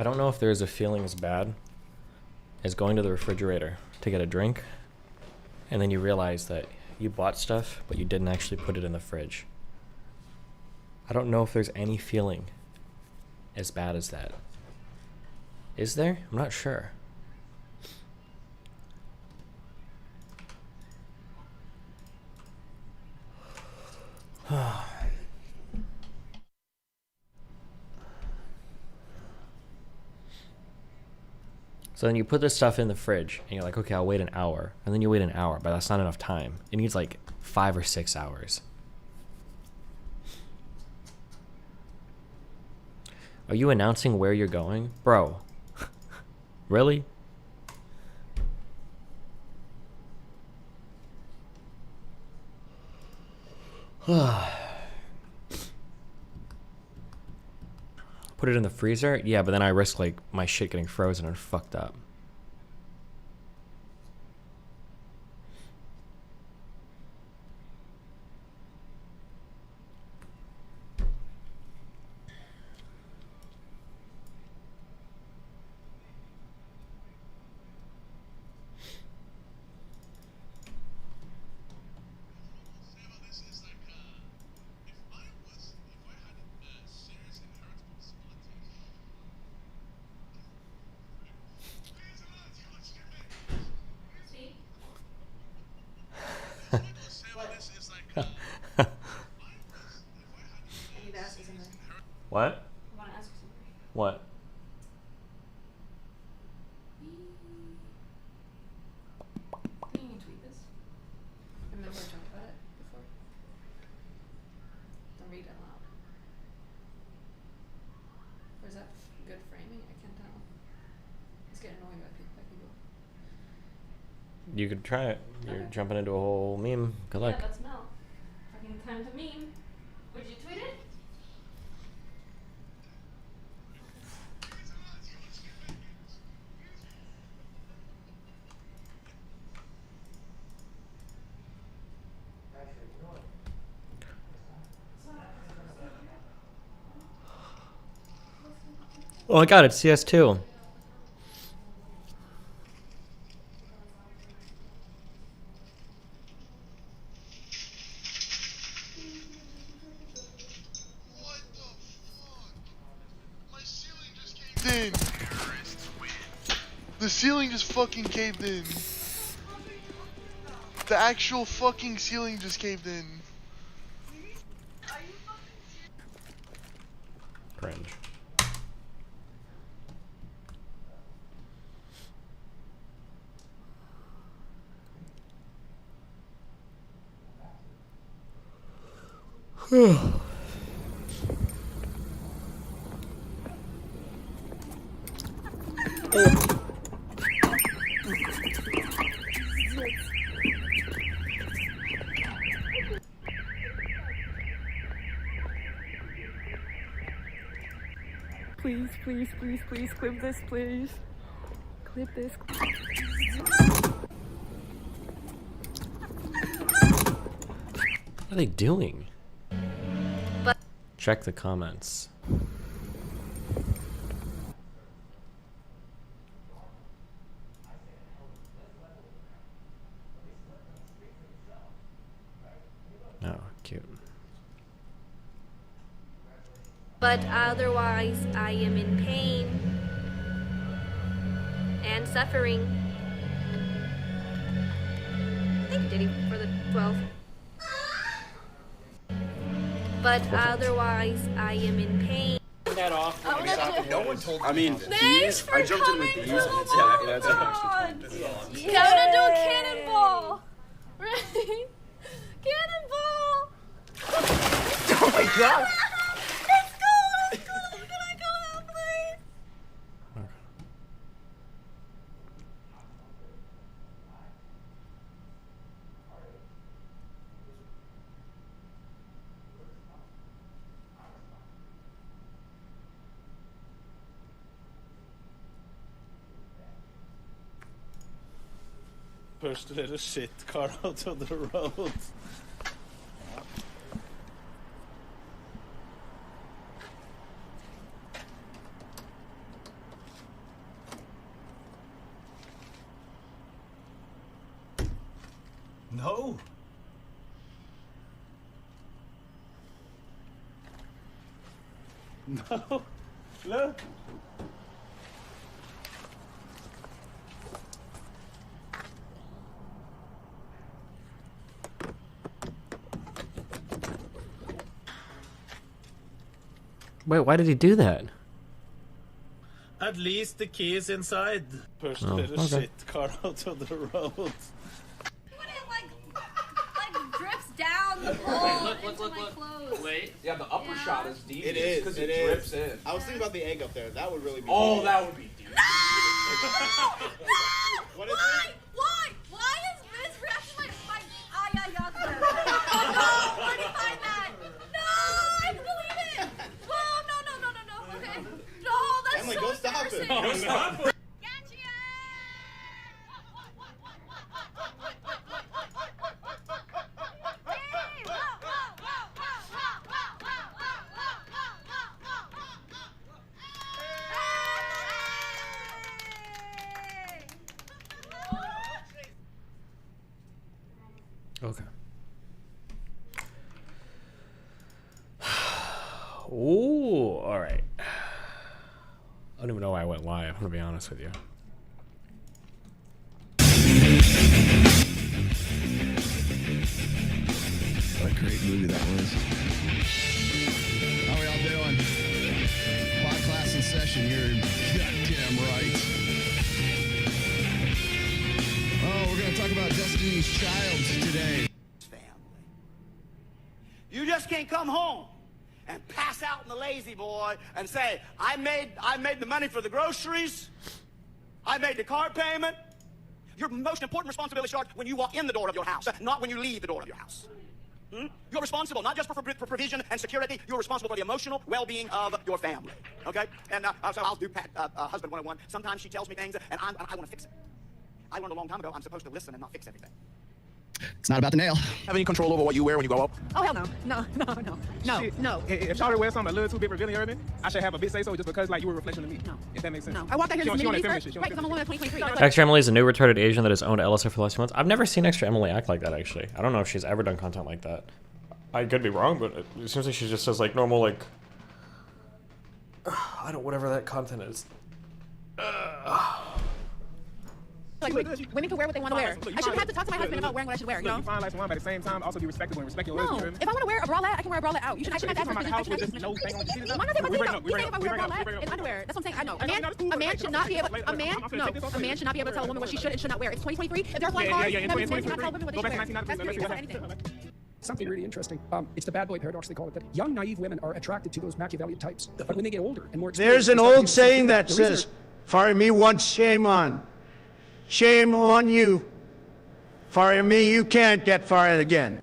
I don't know if there's a feeling as bad as going to the refrigerator to get a drink, and then you realize that you bought stuff, but you didn't actually put it in the fridge. I don't know if there's any feeling as bad as that. Is there? I'm not sure. So then you put this stuff in the fridge, and you're like, okay, I'll wait an hour. And then you wait an hour, but that's not enough time. It needs like 5 or 6 hours. Are you announcing where you're going? Bro. Really? Put it in the freezer? Yeah, but then I risk like my shit getting frozen and fucked up. What? I want to ask you something. What? Can you tweet this? Remember I talked about it before? Don't read it aloud. Or is that good framing? I can't tell. It's getting annoying by people. You could try it. You're Okay. jumping into a whole meme. Good luck. Yeah, that's Mel. Fucking time to meme. Would you tweet it? Oh my god, it's CS2. In. The ceiling just fucking caved in. The actual fucking ceiling just caved in. Cringe. Please, please, please, please, clip this, please. Clip this. What are they doing? Check the comments. Oh, cute. But otherwise, I am in pain and suffering. Thank you, Diddy, for the 12. But otherwise, I am in pain. That off. No one told me. I mean, Thanks for I jumped in with coming these. to the Yeah, that's marathon. actually Gonna do a cannonball. Right? Cannonball. Oh my god! Let's go. Let's go. Can I go now, please? Push the little shit car out of the road. No. Look. Wait, why did he do that? At least the key is inside. Push the Oh, little okay. shit car out of the road. When it like drips down the pole into my clothes. Wait. Yeah, the upper Yeah. shot is deep. It is. because It it is. drips in. I was thinking about the egg up there. That would really be. Oh, cool. that would be deep. What is Why? it? Why? Why is this reaction like my ayayas there? No, let me find that. No, I believe it. Whoa, no. Okay. No, that's Emily, so go stop it. embarrassing. Stop. Gotcha. Okay. Ooh, all right. I don't even know why I went live, I'm gonna be honest with you. What a great movie that was. How are y'all doing? Pod class in session. You're goddamn right. Oh, we're going to talk about Destiny's Child today. Family. You just can't come home and pass out in the lazy boy and say, I made the money for the groceries. I made the car payment. Your most important responsibility starts when you walk in the door of your house, not when you leave the door of your house. You're responsible not just for provision and security. You're responsible for the emotional well-being of your family. Okay? And so I'll do Husband 101. Sometimes she tells me things, and I want to fix it. I learned a long time ago I'm supposed to listen and not fix everything. It's not about the nail. Have any control over what you wear when you go out? Oh, hell no. No. If Charlotte wears something a little too big revealing everything, I should have a bit say so just because like you were a reflection of me. No. If that makes sense. No. I walked out here She this on that mini feminist skirt. shit. Right, because I'm a woman of 2023. Extra Emily is a new retarded Asian that has owned LSF for the last few months. I've never seen Extra Emily act like that, actually. I don't know if she's ever done content like that. I could be wrong, but it seems like she just says like normal, like, I don't, whatever that content is. Like, women can wear what they want to wear. I shouldn't have to talk to my husband about wearing what I should wear, you Look, know? you find like one, but at the same time, also be respectable and respect your No, words. if I want to wear a bralette, I can wear a bralette out. I shouldn't have to ask my husband. No thing on the seat. Why not take my We break thing up, out? we He's break saying if up, I we wear a break up, we break bralette up. and underwear. That's what I'm saying. I know. I know, it's cool. A man should not be able. A man should not be able to tell a woman what she should and should not wear. It's 2023. If they're flying cars, that means men cannot tell women what they Go should back to wear. That's 1993. period. Let's see That's what anything. happens. Something really interesting. It's the bad boy paradox, they call it, that young, naive women are attracted to those Machiavellian types. But when they get older and more experienced... There's an old saying that says, fire me once, shame on. Shame on you. Fire me, you can't get fired again.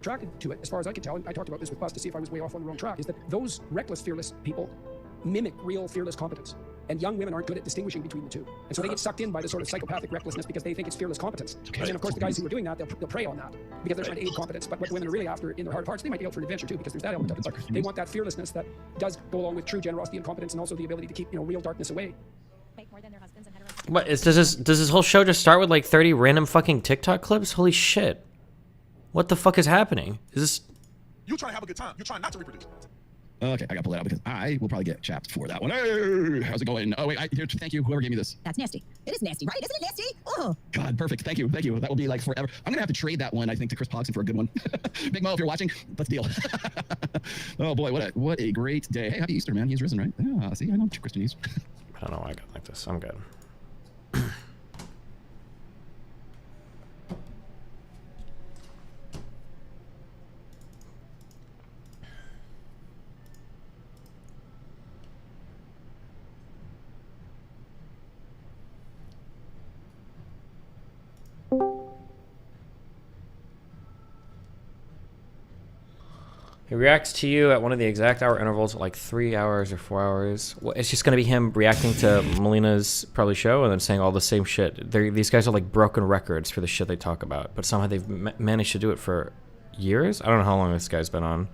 attracted to it, as far as I can tell, and I talked about this with Buzz to see if I was way off on the wrong track, is that those reckless, fearless people mimic real fearless competence. And young women aren't good at distinguishing between the two. And so they get sucked in by the sort of psychopathic recklessness because they think it's fearless competence. And then, of course, the guys who are doing that, they'll prey on that because they're trying to aid competence. But what women are really after in their heart of hearts, they might be out for an adventure too, because there's that element of it. But they want that fearlessness that does go along with true generosity and competence, and also the ability to keep, real darkness away. Make more than their husbands and heterosexual. What is does this whole show just start with like 30 random fucking TikTok clips? Holy shit. What the fuck is happening? Is this... You trying to have a good time. You're trying not to reproduce. Okay, I gotta pull that out because I will probably get chapped for that one. Hey, how's it going? Oh wait, here, thank you, whoever gave me this. That's nasty. It is nasty, right? Isn't it nasty? Oh. God, perfect. Thank you. That will be like forever. I'm gonna have to trade that one, I think, to Chris Pogson for a good one. Big Mo, if you're watching, let's deal. Oh boy, what a great day. Hey, happy Easter, man. He's risen, right? Yeah, see, I know Christianese. I don't know why I got like this. I'm good. He reacts to you at one of the exact hour intervals at like 3 hours or 4 hours. Well, it's just going to be him reacting to Melina's probably show and then saying all the same shit. These guys are like broken records for the shit they talk about. But somehow they've managed to do it for years? I don't know how long this guy's been on.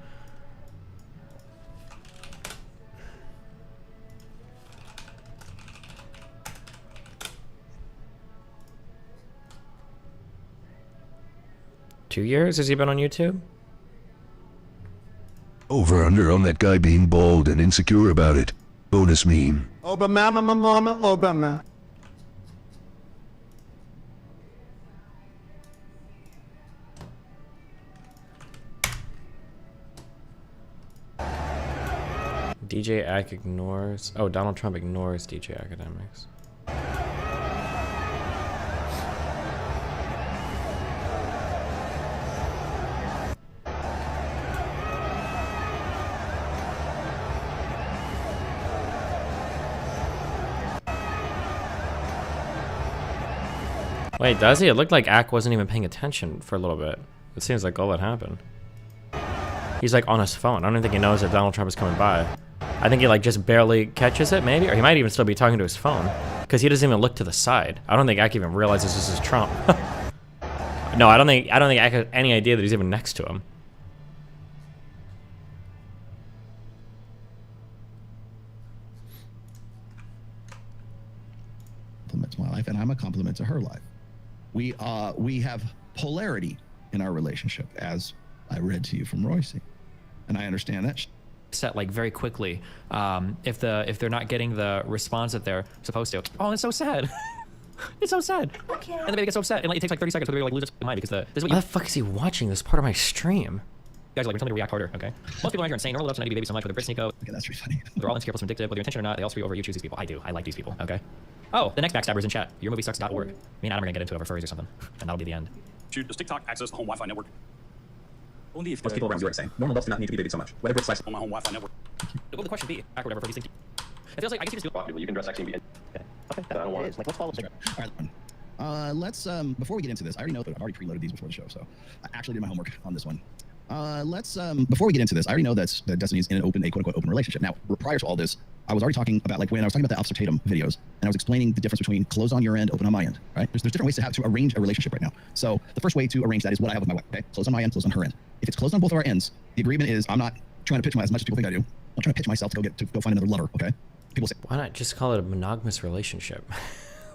Two years has he been on YouTube? Over under on that guy being bald and insecure about it. Bonus meme. Obama, mama, Obama. DJ Ack ignores. Oh, Donald Trump ignores DJ Academics. Wait, does he? It looked like Ack wasn't even paying attention for a little bit. It seems like all that happened. He's like on his phone. I don't think he knows that Donald Trump is coming by. I think he like just barely catches it, maybe, or he might even still be talking to his phone because he doesn't even look to the side. I don't think Ack even realizes this is Trump. No, I don't think Ack has any idea that he's even next to him. Compliment to my life, and I'm a compliment to her life. We have polarity in our relationship, as I read to you from Royce, and I understand that. Set like very quickly if they're not getting the response that they're supposed to. Oh, it's so sad. It's so sad. Okay. And the baby gets so upset, and like, it takes like 30 seconds for the baby like lose its mind because this is what Why the fuck is he watching this part of my stream? You guys are like, tell me to react harder, okay? Most people around here are insane. Normally loves to baby so much with their Britney. Okay, that's really funny. They're all insecure plus vindictive, whether intention or not. They all screw over you. Choose these people. I do. I like these people. Okay. Oh, the next backstabber's in chat. Yourmoviesucks.org. Me and Adam are gonna get into it over furries or something, and that'll be the end. Does TikTok access the home Wi-Fi network? Only if most people around you are saying normal loves do not need to be babied so much. Whatever it's sliced on my home Wi-Fi network. What would the question be? Back or whatever for these things. It feels like I guess you just do it. You can dress sexy and be in. Okay. I don't want it. Like, let's follow. All right, let's before we get into this, I already know that I've already preloaded these before the show, so I actually did my homework on this one. Before we get into this, I already know that Destiny's in a quote-unquote open relationship. Now, prior to all this, I was already talking about, like, when I was talking about the Officer Tatum videos, and I was explaining the difference between closed on your end, open on my end, right? There's different ways to arrange a relationship right now. So the first way to arrange that is what I have with my wife, okay? Closed on my end, closed on her end. If it's closed on both of our ends, the agreement is I'm not trying to pitch as much as people think I do. I'm trying to pitch myself to go find another lover, okay? People say, why not just call it a monogamous relationship?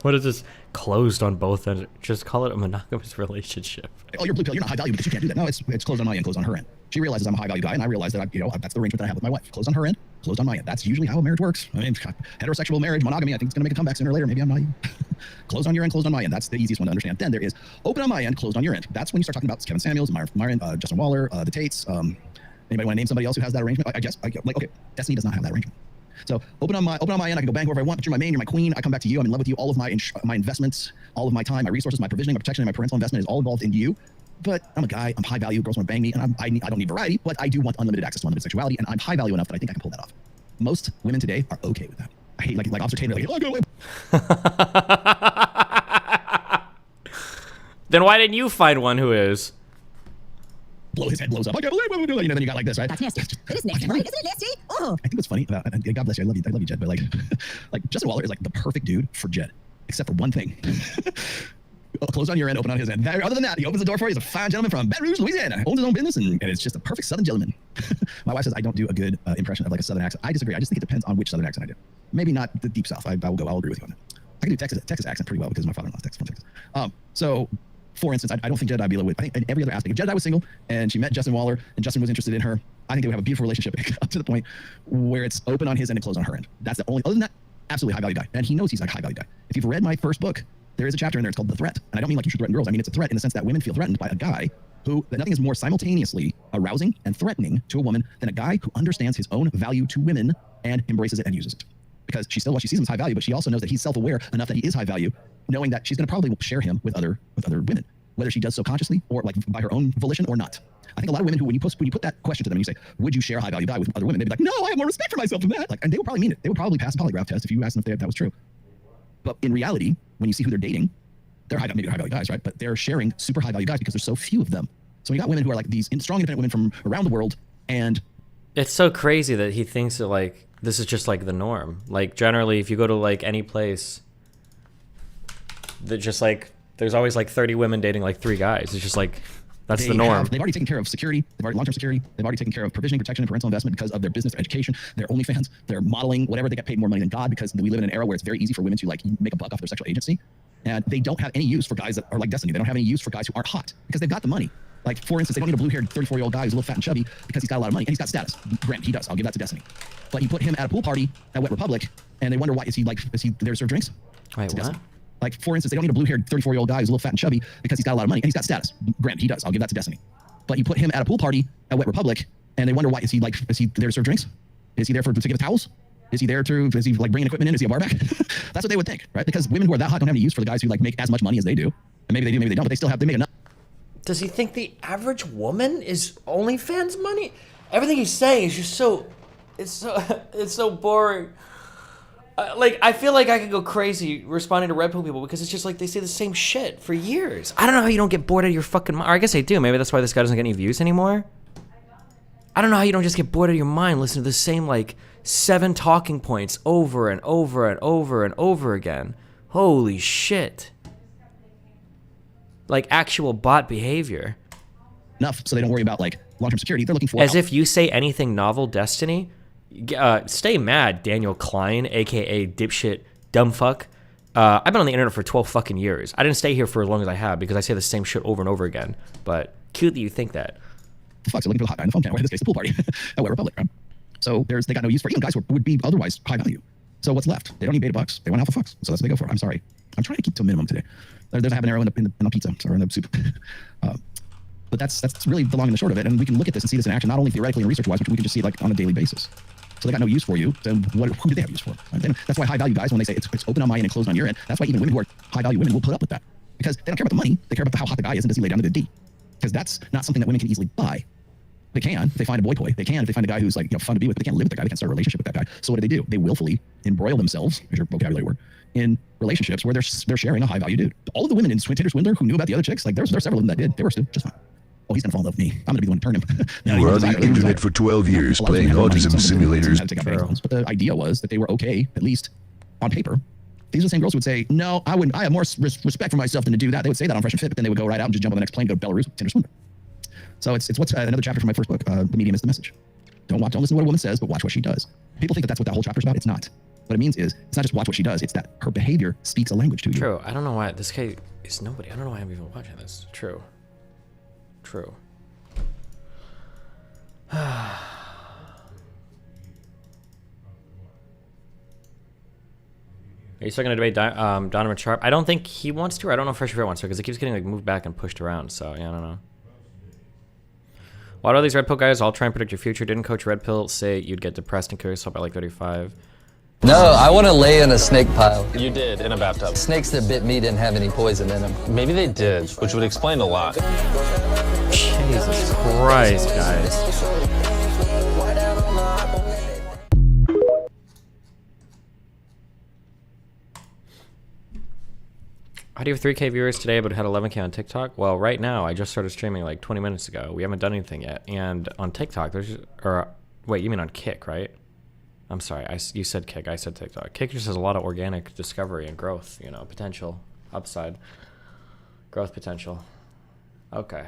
What is this closed on both ends? Just call it a monogamous relationship. Oh, you're blue pill. You're not high value because you can't do that. No, it's closed on my end, closed on her end. She realizes I'm a high value guy, and I realize that that's the arrangement that I have with my wife. Closed on her end, closed on my end. That's usually how a marriage works. I mean, heterosexual marriage, monogamy, I think it's gonna make a comeback sooner or later. Maybe I'm not. Closed on your end, closed on my end. That's the easiest one to understand. Then there is open on my end, closed on your end. That's when you start talking about Kevin Samuels, Myron, Justin Waller, the Tates. Anybody want to name somebody else who has that arrangement? I guess okay, Destiny does not have that arrangement. So open on my end, I can go bang whoever I want, but you're my main, you're my queen. I come back to you. I'm in love with you. All of my investments, all of my time, my resources, my provisioning, my protection, and my parental investment is all involved in you. But I'm a guy. I'm high value. Girls want to bang me, and I don't need variety, but I do want unlimited access to unlimited sexuality, and I'm high value enough that I think I can pull that off. Most women today are okay with that. I hate like Officer Tatum. Like, oh, go away. Then why didn't you find one who is? Blow his head blows up. I can't believe what we're doing. Then you got like this, right? That's nasty. It is nasty, right? Isn't it nasty? Oh. I think what's funny about, and God bless you, I love you, Jed, but like Justin Waller is like the perfect dude for Jed, except for one thing. Close on your end, open on his end. Other than that, he opens the door for you. He's a fine gentleman from Baton Rouge, Louisiana. Owns his own business, and it's just a perfect Southern gentleman. My wife says I don't do a good impression of like a Southern accent. I disagree. I just think it depends on which Southern accent I do. Maybe not the deep South. I'll agree with you on that. I can do Texas accent pretty well because my father-in-law's from Texas. So, for instance, I don't think Jedediah Bila would. I think in every other aspect, if Jedediah was single and she met Justin Waller and Justin was interested in her, I think they would have a beautiful relationship up to the point where it's open on his end and closed on her end. That's the only. Other than that, absolutely high value guy, and he knows he's like a high value guy. If you've read my first book, there is a chapter in there. It's called The Threat, and I don't mean like you should threaten girls. I mean it's a threat in the sense that women feel threatened by a guy that nothing is more simultaneously arousing and threatening to a woman than a guy who understands his own value to women and embraces it and uses it. Because she still, she sees him as high value, but she also knows that he's self-aware enough that he is high value, knowing that she's going to probably share him with other women, whether she does so consciously or like by her own volition or not. I think a lot of women who, when you put that question to them and you say, would you share a high value guy with other women? They'd be like, no, I have more respect for myself than that. Like, and they would probably mean it. They would probably pass a polygraph test if you asked them if that was true. But in reality, when you see who they're dating, they're maybe they're high value guys, right? But they're sharing super high value guys because there's so few of them. So you got women who are like these strong, independent women from around the world, and it's so crazy that he thinks that like this is just like the norm. Like generally, if you go to like any place, that just like there's always like 30 women dating like 3 guys. It's just like that's the norm. They've already taken care of security. They've already long-term security. They've already taken care of provisioning, protection, and parental investment because of their business, their education, their OnlyFans, their modeling, whatever. They get paid more money than God because we live in an era where it's very easy for women to like make a buck off their sexual agency. And they don't have any use for guys that are like Destiny. They don't have any use for guys who aren't hot because they've got the money. Like, for instance, they don't need a blue-haired 34-year-old guy who's a little fat and chubby because he's got a lot of money and he's got status. Grant, he does. I'll give that to Destiny. But you put him at a pool party at Wet Republic, and they wonder why is he there to serve drinks? Wait, what? Like, for instance, they don't need a blue-haired 34-year-old guy who's a little fat and chubby because he's got a lot of money and he's got status. Grant, he does. I'll give that to Destiny. But you put him at a pool party at Wet Republic, and they wonder why is he there to serve drinks? Is he there to give towels? Is he like bringing equipment in? Is he a bar back? That's what they would think, right? Because women who are that hot don't have any use for the guys who like make as much money as they do. And maybe they do, maybe they don't, but they make enough. Does he think the average woman is OnlyFans money? Everything he's saying is just it's so boring. Like, I feel like I could go crazy responding to Red Pill people because it's just like they say the same shit for years. I don't know how you don't get bored out of your fucking mind. Or I guess I do. Maybe that's why this guy doesn't get any views anymore. I don't know how you don't just get bored out of your mind listening to the same, like, 7 talking points over and over and over and over again. Holy shit. Like, actual bot behavior. Enough so they don't worry about, like, long-term security. They're looking for... As if you say anything novel, Destiny... stay mad, Daniel Klein, aka dipshit dumbfuck. I've been on the internet for 12 fucking years. I didn't stay here for as long as I have because I say the same shit over and over again. But cute that you think that. The fuck, so looking for the hot guy in the phone camera. In this case, the pool party at Wet Republic, right? So they got no use for even guys who would be otherwise high value. So what's left? They don't need beta bucks. They want alpha fucks. So that's what they go for. I'm sorry. I'm trying to keep to a minimum today. There's a habanero in the pizza or in the soup. But that's really the long and the short of it. And we can look at this and see this in action, not only theoretically and research-wise, but we can just see it like on a daily basis. So they got no use for you. Then who do they have use for? Right? That's why high-value guys, when they say it's open on my end and closed on your end, that's why even women who are high-value women will put up with that. Because they don't care about the money. They care about how hot the guy is and does he lay down to the D. Because that's not something that women can easily buy. They can if they find a boy toy. They can if they find a guy who's like fun to be with. But they can't live with the guy. They can't start a relationship with that guy. So what do? They willfully embroil themselves, is your vocabulary word, in relationships where they're sharing a high-value dude. All of the women in Tinder Swindler who knew about the other chicks, like there's several of them that did. They were still just fine. Oh, he's gonna fall in love with me. I'm gonna be the one to turn him. You were on the internet for 12 years playing autism simulators. But the idea was that they were okay, at least on paper. These are the same girls who would say, no, I wouldn't. I have more respect for myself than to do that. They would say that on Fresh and Fit, but then they would go right out and just jump on the next plane, go to Belarus with Tinder Swindler. So it's what's another chapter from my first book. The medium is the message. Don't listen to what a woman says, but watch what she does. People think that that's what that whole chapter is about. It's not. What it means is it's not just watch what she does. It's that her behavior speaks a language to you. True. I don't know why this guy is nobody. I don't know why I'm even watching this. True. Are you still gonna debate Donovan Sharp? I don't think he wants to, or I don't know if Fresh Fit wants to, because it keeps getting like moved back and pushed around. So yeah, I don't know. Why do all these Red Pill guys all try and predict your future? Didn't Coach Red Pill say you'd get depressed and kill yourself by like 35? No, I want to lay in a snake pile. You did, in a bathtub. Snakes that bit me didn't have any poison in them. Maybe they did, which would explain a lot. Jesus Christ, guys. How do you have 3K viewers today but had 11K on TikTok? Well, right now, I just started streaming like 20 minutes ago. We haven't done anything yet. And on TikTok, wait, you mean on Kick, right? I'm sorry, you said Kick, I said TikTok. Kick just has a lot of organic discovery and growth, potential, upside, growth potential. Okay.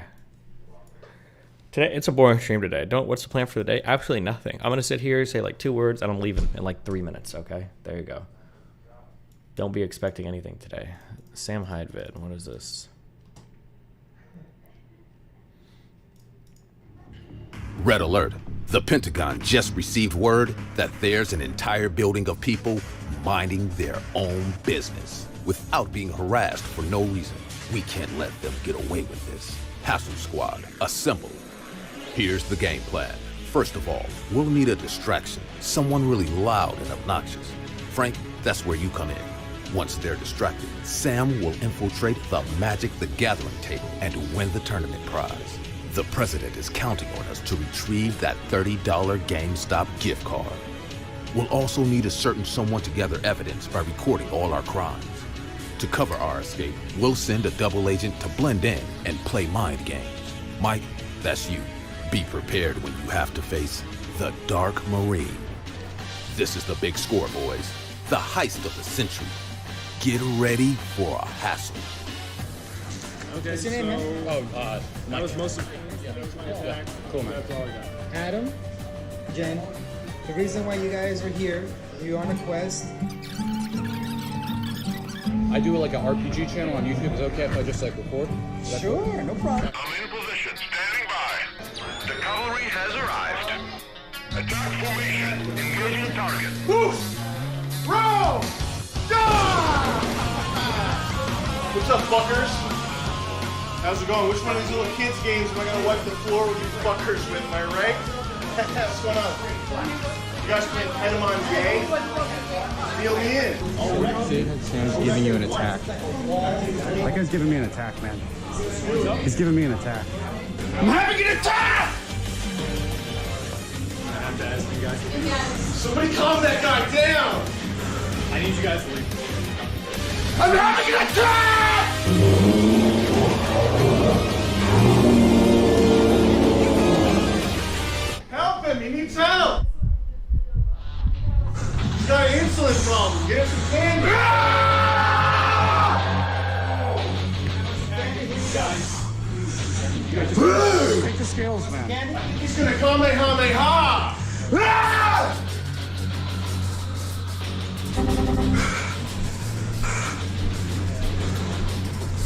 Today, it's a boring stream today. What's the plan for the day? Absolutely nothing. I'm gonna sit here, say like 2 words, and I'm leaving in like 3 minutes, okay? There you go. Don't be expecting anything today. Sam Hyde vid, what is this? Red alert. The Pentagon just received word that there's an entire building of people minding their own business without being harassed for no reason. We can't let them get away with this. Hassle Squad, assemble. Here's the game plan. First of all, we'll need a distraction, someone really loud and obnoxious. Frank, that's where you come in. Once they're distracted, Sam will infiltrate the Magic the Gathering table and win the tournament prize. The president is counting on us to retrieve that $30 GameStop gift card. We'll also need a certain someone to gather evidence by recording all our crimes. To cover our escape, we'll send a double agent to blend in and play mind games. Mike, that's you. Be prepared when you have to face the Dark Marine. This is the big score, boys. The heist of the century. Get ready for a hassle. Okay, what's your name, man? Oh, that was most of it. Yeah, cool, man. That's all I got. Adam, Jen, the reason why you guys are here, you're on a quest. I do like an RPG channel on YouTube. Is it okay if I just like record? Sure, no problem. I'm in position, standing by. The cavalry has arrived. Attack formation, engaging the target. Boost! Roll! Die! What's up, fuckers? How's it going? Which one of these little kids games am I gonna wipe the floor with you fuckers with? Am I right? What's going on? You guys playing Pokemon Gay? Feel me in. See, Sam's giving you an attack. That guy's giving me an attack, man. He's giving me an attack. I'm having an attack! I have to ask you guys. Somebody calm that guy down! I need you guys to leave. I'm having an attack! Help him! He needs help! He's got an insulin problem. Get him some candy. Take the scales, man. He's gonna Kamehameha!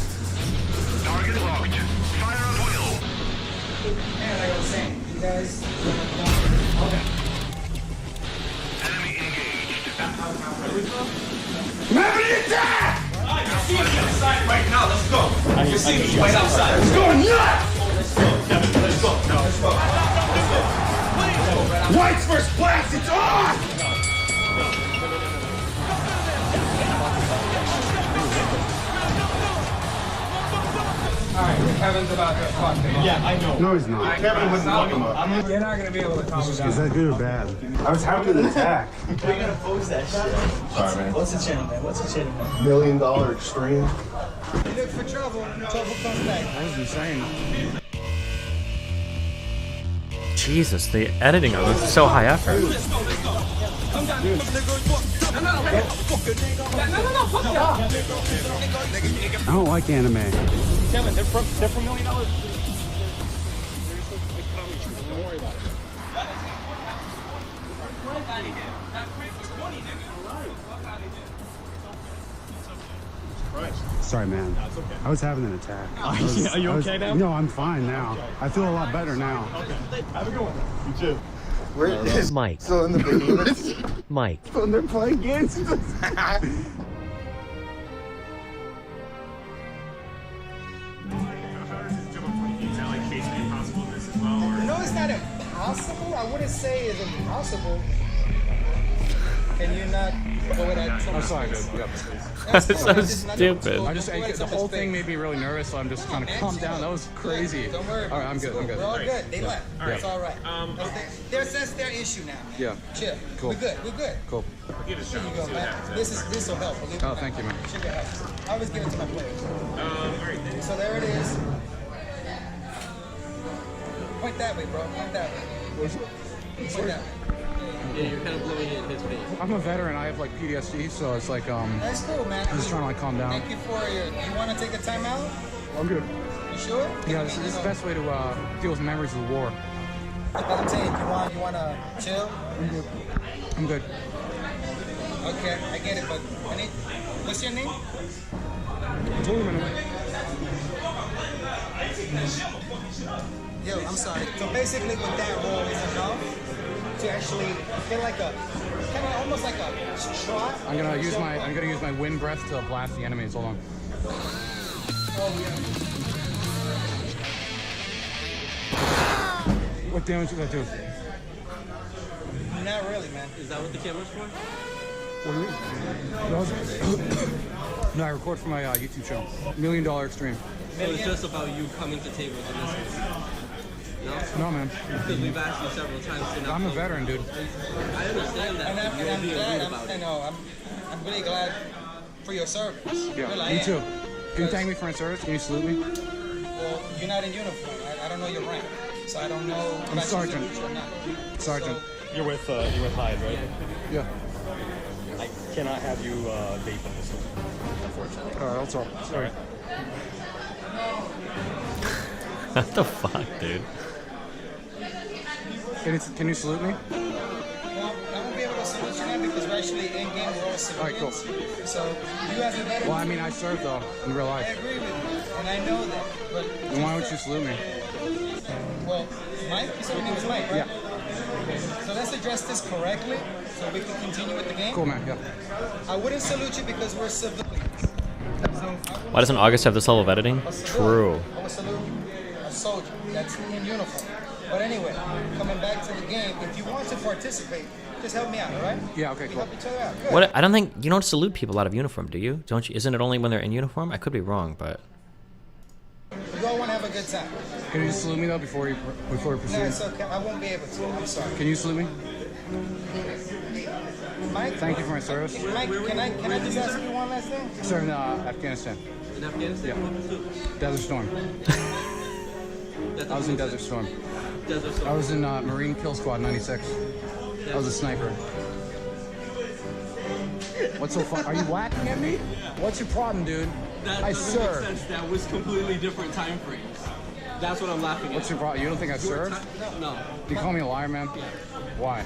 Target locked. Fire at will. Man, like I was saying, you guys. Enemy engaged. I'm having an attack! I can see him outside right now. Let's go. I can see him right outside. It's going nuts! Let's go. No, let's go. Whites versus blacks, it's on! Alright, Kevin's about to fuck him up. Yeah, I know. No, he's not. Kevin wouldn't fuck him up. You're not gonna be able to calm him down. Is that good or bad? I was having an attack. You're gonna post that shit. Sorry, man. What's the channel, man? What's the channel, man? $1 Million Extreme. You look for trouble, trouble comes back. That was insane. Jesus, the editing of it is so high effort. I don't like anime. Kevin, they're from $1 million. Don't worry about it. Sorry, man. I was having an attack. Are you okay now? No, I'm fine now. I feel a lot better now. Okay. Have a good one. You too. Where is Mike. still in the behemoths? Mike. When they're playing games. No, it's not impossible. I wouldn't say it's impossible. Can you not go with that? I'm sorry, dude. Yeah. That's so stupid. I just the whole thing made me really nervous, so I'm just trying to calm down. That was crazy. Don't worry. All right, I'm good. I'm good. We're all good. They left. All right. It's all right. That's their issue now. Yeah. Chill. Cool. We're good. We're good. Cool. Here you go, man. This will help. Believe it or Oh, not. thank you, man. Should help. I always give it to my players. So there it is. Point that way, bro. Point that way. Point that way. Yeah, you're kind of blowing it in his face. I'm a veteran. I have like PTSD, so it's like That's cool, man. I'm just trying to like calm down. Thank you for your. You want to take a time out? I'm good. You sure? Yeah, this is the best way to deal with memories of the war. But I'm saying, you want to chill? I'm good. I'm good. Okay, I get it, but what's your name? Totally, man. Yo, I'm sorry. So basically, with that roll is enough to actually feel like a kind of almost like a shot. I'm gonna use my wind breath to blast the enemies. Hold on. Oh yeah. What damage did that do? Not really, man. Is that what the camera's for? No, I record for my YouTube channel. $1 Million Extreme. So it's just about you coming to tables and this one? No, man. Because we've asked you several times to not I'm a come. veteran, dude. I understand that. And You're I'm being glad. rude about it. I'm really glad for your service. Yeah, Really, I me am. too. Can you thank me for my service? Can you salute me? Well, you're not in uniform. I don't know your rank, so I don't know. if I'm I should sergeant. salute you or not. Sergeant. You're with Hyde, right? Yeah. I cannot have you vape in this one, unfortunately. All right, I'll talk. Sorry. What the fuck, dude? Can you salute me? Well, I won't be able to salute you now because we're actually in game. We're all civilians. All right, cool. So you have a better. Well, I mean, I serve though in real I life. agree with you, and I know that. But Then why don't you salute me? well, Mike, you said your name was Mike, right? Yeah. Okay. So let's address this correctly, so we can continue with the game. Cool, man. Yeah. I wouldn't salute you because we're civilians. So Why doesn't August have this level of editing? True. I would salute a soldier that's in uniform. But anyway, coming back to the game, if you want to participate, just help me out, all right? Yeah. Okay. We Cool. help each other out. Good. What? I don't think you don't salute people out of uniform, do you? Don't you? Isn't it only when they're in uniform? I could be wrong, but We all want to have a good time. Can you just salute me though before we proceed? No, it's okay. I won't be able to. I'm sorry. Can you salute me? Mike? Thank you for my service. Mike, can I just ask you one last thing? Served in Afghanistan. In Afghanistan? Yeah. Desert Storm. I was in Desert Storm. I was in Marine Kill Squad 96. I was a sniper. What's so fun? Are you whacking at me? What's your problem, dude? That I doesn't make served. sense. That was completely different time frames. That's what I'm laughing at. What's your problem? You don't think I served? No. You call me a liar, man? Why?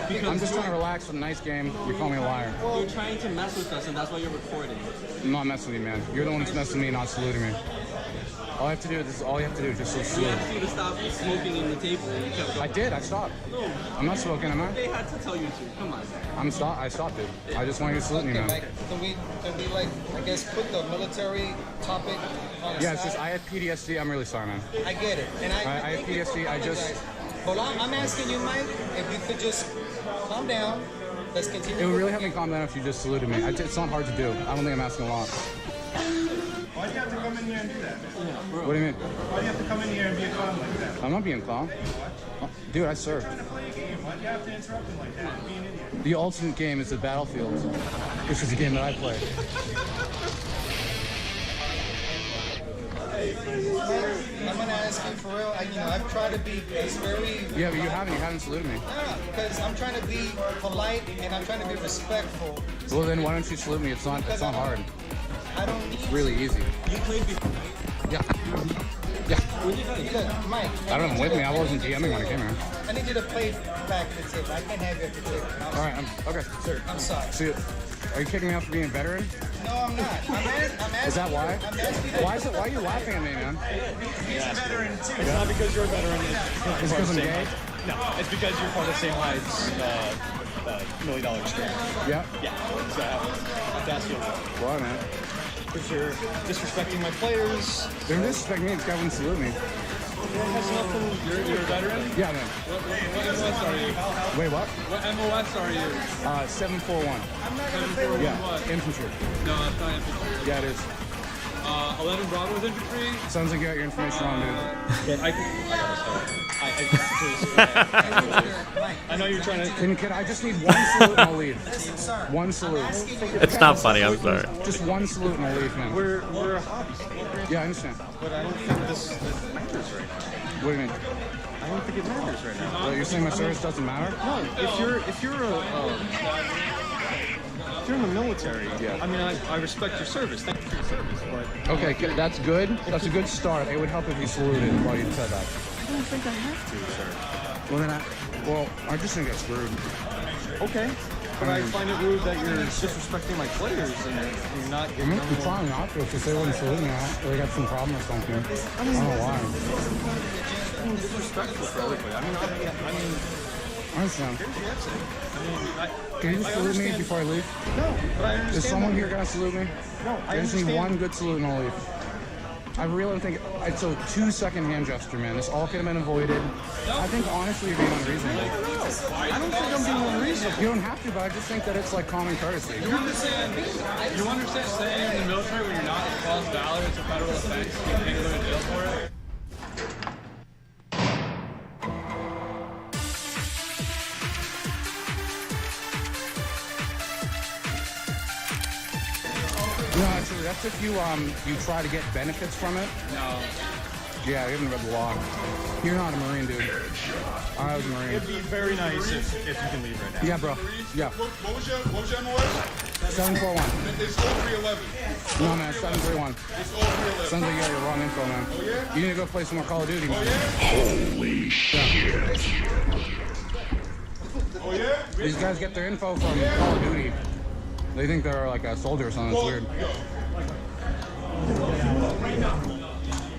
Because I'm just trying to relax with a nice game. You call me a liar. You're trying to mess with us, and that's why you're recording. I'm not messing with you, man. You're the one that's messing with me, not saluting me. All I have to do is all you have to do is just We salute. asked you to stop smoking in the table. You kept going. I did. I stopped. No. I'm not smoking, am I? They had to tell you to. Come on. I stopped, dude. I just want you to salute me, Okay, man. Mike, can we like, I guess, put the military topic on the Yeah, it's side? just I had PTSD. I'm really sorry, man. I get it. And I had PTSD. I just. Well, I'm asking you, Mike, if you could just calm down. Let's continue. It would really help me calm down if you just saluted me. It's not hard to do. I don't think I'm asking a lot. Why do you have to come in here and do that? What do you mean? Why do you have to come in here and be a clown like that? I'm not being calm. Dude, I served. Trying to play a game. Why do you have to interrupt him like that? Be an idiot. The ultimate game is the Battlefield, which is a game that I play. I'm gonna ask you for real. I've tried to be very. Yeah, but you haven't saluted me. No, because I'm trying to be polite and I'm trying to be respectful. Well, then why don't you salute me? It's not hard. I don't need. It's really easy. You played before, right? Yeah. Yeah. Look, Mike. I don't have him with me. I wasn't DMing when I came here. I need you to play back the tip. I can't have you at the tip. All right. Okay. Sir. I'm sorry. See you. Are you kicking me out for being a veteran? No, I'm not. I'm asking. Is that why? I'm asking you. Why are you laughing at me, man? He's a veteran too. It's not because you're a veteran. It's because I'm gay? No, it's because you're part of St. Hyde's $1 million experience. Yeah? Yeah. So that's your Why, man? Because you're disrespecting my players. They're disrespecting me. This guy wouldn't salute me. That's nothing. You're a veteran? Yeah, man. What MOS are you? Wait, what? What MOS are you? 741. 741 Yeah, what? infantry. No, it's not infantry. Yeah, it is. 11 Bravo is infantry. Sounds like you got your information wrong, dude. I gotta start. I know you're trying to. Can I just need one salute and I'll leave? One salute. It's not funny. I'm sorry. Just one salute and I'll leave, man. We're a hobby. Yeah, I understand. But I don't think this matters right now. What do you mean? I don't think it matters right now. Well, you're saying my service doesn't matter? No, if you're in the military, yeah. I mean, I respect your service. Thank you for your service, but Okay, that's good. That's a good start. It would help if you saluted while you said that. I don't think I have to, sir. Well, then I just think that's rude. Okay, but I find it rude that you're disrespecting my players and you're not getting I'm trying not to because they wouldn't salute me. They got some problem or something. I don't know why. being disrespectful for everybody. I mean, I understand. Can you just salute me before I leave? No, but I understand. Is someone here gonna salute me? No, I just need one good salute and I'll leave. I really think it's a 2-second hand gesture, man. This all could have been avoided. I think honestly you're being unreasonable. I don't think I'm being unreasonable. You don't have to, but I just think that it's like common courtesy. You understand saying in the military when you're not in false valor, it's a federal offense. You can't go to jail for it. No, actually, that's if you try to get benefits from it. No. Yeah, you haven't read the law. You're not a Marine, dude. I was a Marine. It'd be very nice if you can leave right now. Yeah, bro. Yeah. What was your MOS? 741. It's 0311. No, man, 731. It's 0311. Sounds like you got your wrong info, man. Oh, yeah? You need to go play some more Call of Duty, man. Oh, yeah? Holy shit. These guys get their info from Call of Duty. They think they're like a soldier or something. It's weird.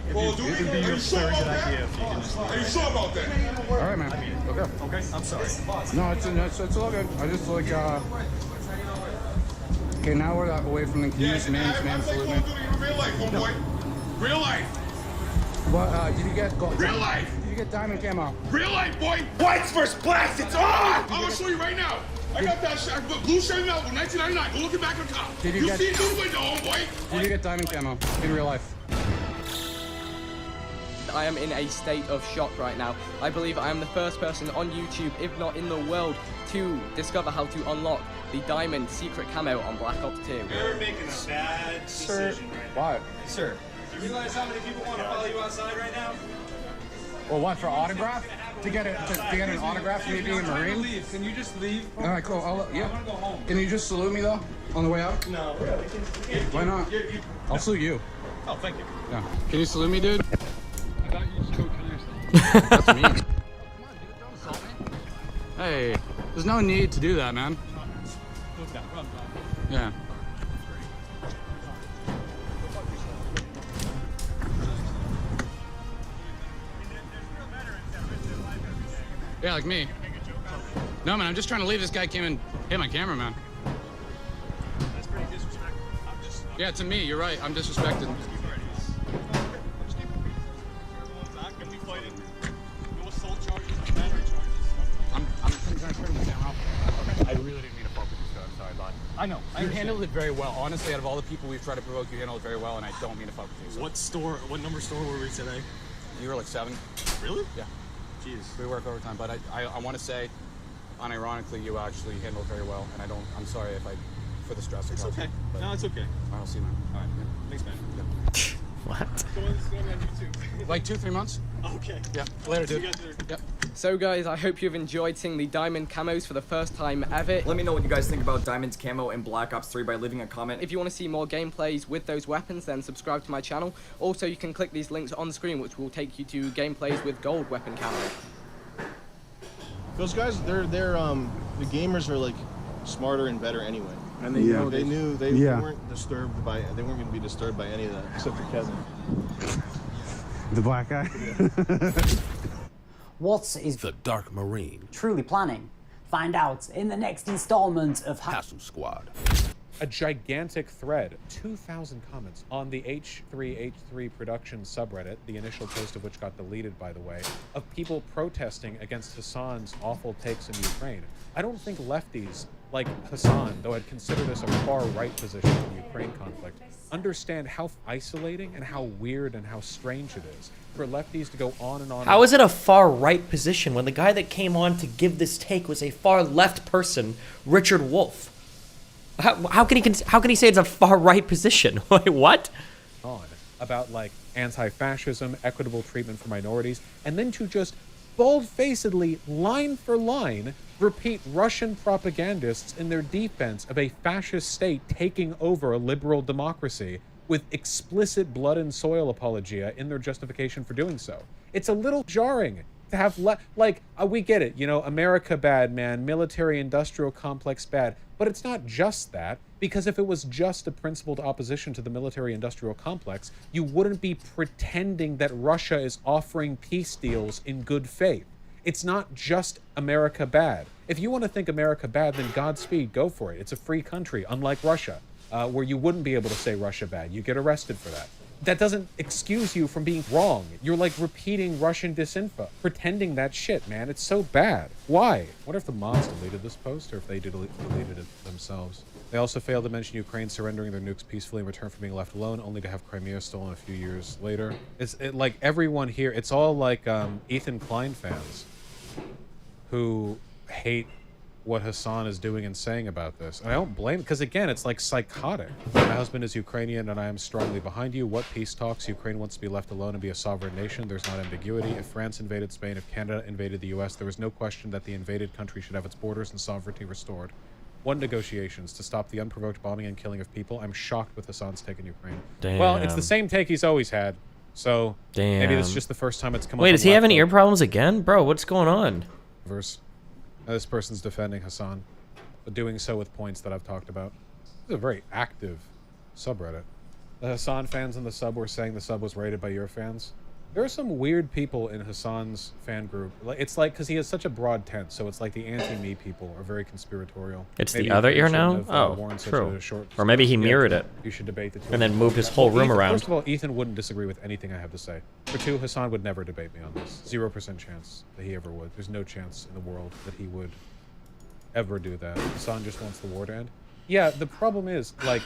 It would be a very good idea if you can just... Are you sure about that? All right, man. Okay. Okay, I'm sorry. No, it's all good. I just like Okay, now we're away from the confused man salute me. Real life, homeboy. Real life. What did you get? Real life. Did you get diamond camo? Real life, boy. Whites versus blacks. It's on. I'm gonna show you right now. I got that shit. Blue shirt Malibu, 1999. Go look it back on top. Did you see get- it through the window, homeboy. Did you get diamond camo in real life? I am in a state of shock right now. I believe I am the first person on YouTube, if not in the world, to discover how to unlock the diamond secret camo on Black Ops 2. You're making a bad decision right now. Why? Sir, do you realize how many people want to follow you outside right now? Well, what, for autograph? To get an autograph for me being a Marine? Leave. Can you just leave? All right, cool. I Yeah. want to go home. Can you just salute me though on the way out? No, really. Why not? I'll salute you. Oh, thank you. Yeah. Can you salute me, dude? I thought you just go kill yourself. That's me. Come on, dude. Don't insult me. Hey, there's no need to do that, man. Yeah. Yeah, like me. No, man, I'm just trying to leave. This guy came and hit my camera, man. That's pretty disrespectful. Yeah, to me, you're right. I'm disrespected. I'm trying to turn the camera off. I really didn't mean to fuck with you, sir. I'm sorry, but I know. you handled it very well. Honestly, out of all the people we've tried to provoke, you handled it very well, and I don't mean to fuck with you. So. What number store were we today? You were like 7. Really? Yeah. Jeez. We work overtime, but I want to say, unironically, you actually handled it very well, and I'm sorry if for the stress. It's okay. No, it's okay. I'll see you, man. All right. Yeah. Thanks, man. Yeah. What? Go on YouTube. Like 2-3 months. Okay. Yeah. Later, See you dude. guys later. Yep. So guys, I hope you've enjoyed seeing the diamond camos for the first time ever. Let me know what you guys think about Diamond's camo in Black Ops 3 by leaving a comment. If you want to see more gameplays with those weapons, then subscribe to my channel. Also, you can click these links on the screen, which will take you to gameplays with gold weapon camo. Those guys, the gamers are like smarter and better anyway. And they knew they weren't disturbed by they weren't going to be disturbed by any of that except for Kevin. The black guy. What is the Dark Marine truly planning? Find out in the next installment of Hassle Squad. A gigantic thread, 2,000 comments on the H3H3 production subreddit, the initial post of which got deleted, by the way, of people protesting against Hassan's awful takes in Ukraine. I don't think lefties like Hassan, though I'd consider this a far-right position in the Ukraine conflict, understand how isolating and how weird and how strange it is for lefties to go on and on. How is it a far-right position when the guy that came on to give this take was a far-left person, Richard Wolff? How can he say it's a far-right position? Wait, what? About like anti-fascism, equitable treatment for minorities, and then to just bald-facedly, line for line, repeat Russian propagandists in their defense of a fascist state taking over a liberal democracy with explicit blood and soil apologia in their justification for doing so. It's a little jarring to have we get it, you know, America bad, man, military-industrial complex bad, but it's not just that, because if it was just a principled opposition to the military-industrial complex, you wouldn't be pretending that Russia is offering peace deals in good faith. It's not just America bad. If you want to think America bad, then Godspeed, go for it. It's a free country, unlike Russia, where you wouldn't be able to say Russia bad. You get arrested for that. That doesn't excuse you from being wrong. You're like repeating Russian disinfo, pretending that shit, man. It's so bad. Why? What if the mods deleted this post, or if they deleted it themselves? They also failed to mention Ukraine surrendering their nukes peacefully in return for being left alone, only to have Crimea stolen a few years later. It's like everyone here, it's all like Ethan Klein fans who hate what Hassan is doing and saying about this. And I don't blame, because again, it's like psychotic. My husband is Ukrainian and I am strongly behind you. What peace talks? Ukraine wants to be left alone and be a sovereign nation. There's not ambiguity. If France invaded Spain, if Canada invaded the US, there was no question that the invaded country should have its borders and sovereignty restored. Won negotiations to stop the unprovoked bombing and killing of people. I'm shocked with Hassan's take in Ukraine. Damn. Well, it's the same take he's always had. So maybe this is just the first time it's come up. Wait, does he have any ear problems again? Bro, what's going on? Verse. This person's defending Hassan, but doing so with points that I've talked about. This is a very active subreddit. The Hassan fans in the sub were saying the sub was raided by your fans. There are some weird people in Hassan's fan group. It's like, because he has such a broad tent, so it's like the anti-me people are very conspiratorial. It's Maybe the other ear now? have, Oh, worn such true. a short Or maybe he skirt. mirrored it. You should debate the two. And then moved his whole room Ethan, around. First of all, Ethan wouldn't disagree with anything I have to say. For two, Hassan would never debate me on this. 0% chance that he ever would. There's no chance in the world that he would ever do that. Hassan just wants the war to end. Yeah, the problem is, like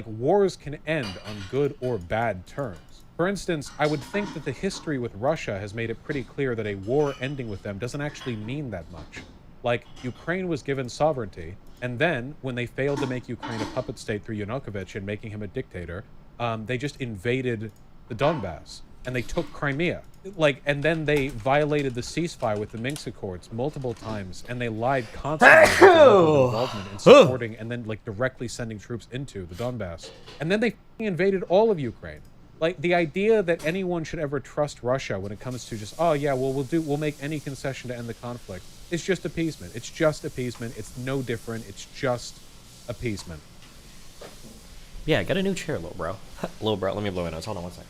wars can end on good or bad terms. For instance, I would think that the history with Russia has made it pretty clear that a war ending with them doesn't actually mean that much. Like, Ukraine was given sovereignty, and then, when they failed to make Ukraine a puppet state through Yanukovych and making him a dictator, they just invaded the Donbass, and they took Crimea. Like, and then they violated the ceasefire with the Minsk Accords multiple times, and they lied constantly about their local involvement in supporting and then, like, directly sending troops into the Donbass. And then they invaded all of Ukraine. Like, the idea that anyone should ever trust Russia when it comes to just, oh yeah, well, we'll make any concession to end the conflict, is just appeasement. It's just appeasement. It's no different. It's just appeasement. Yeah, get a new chair, little bro. Little bro, let me blow my nose. Hold on one second.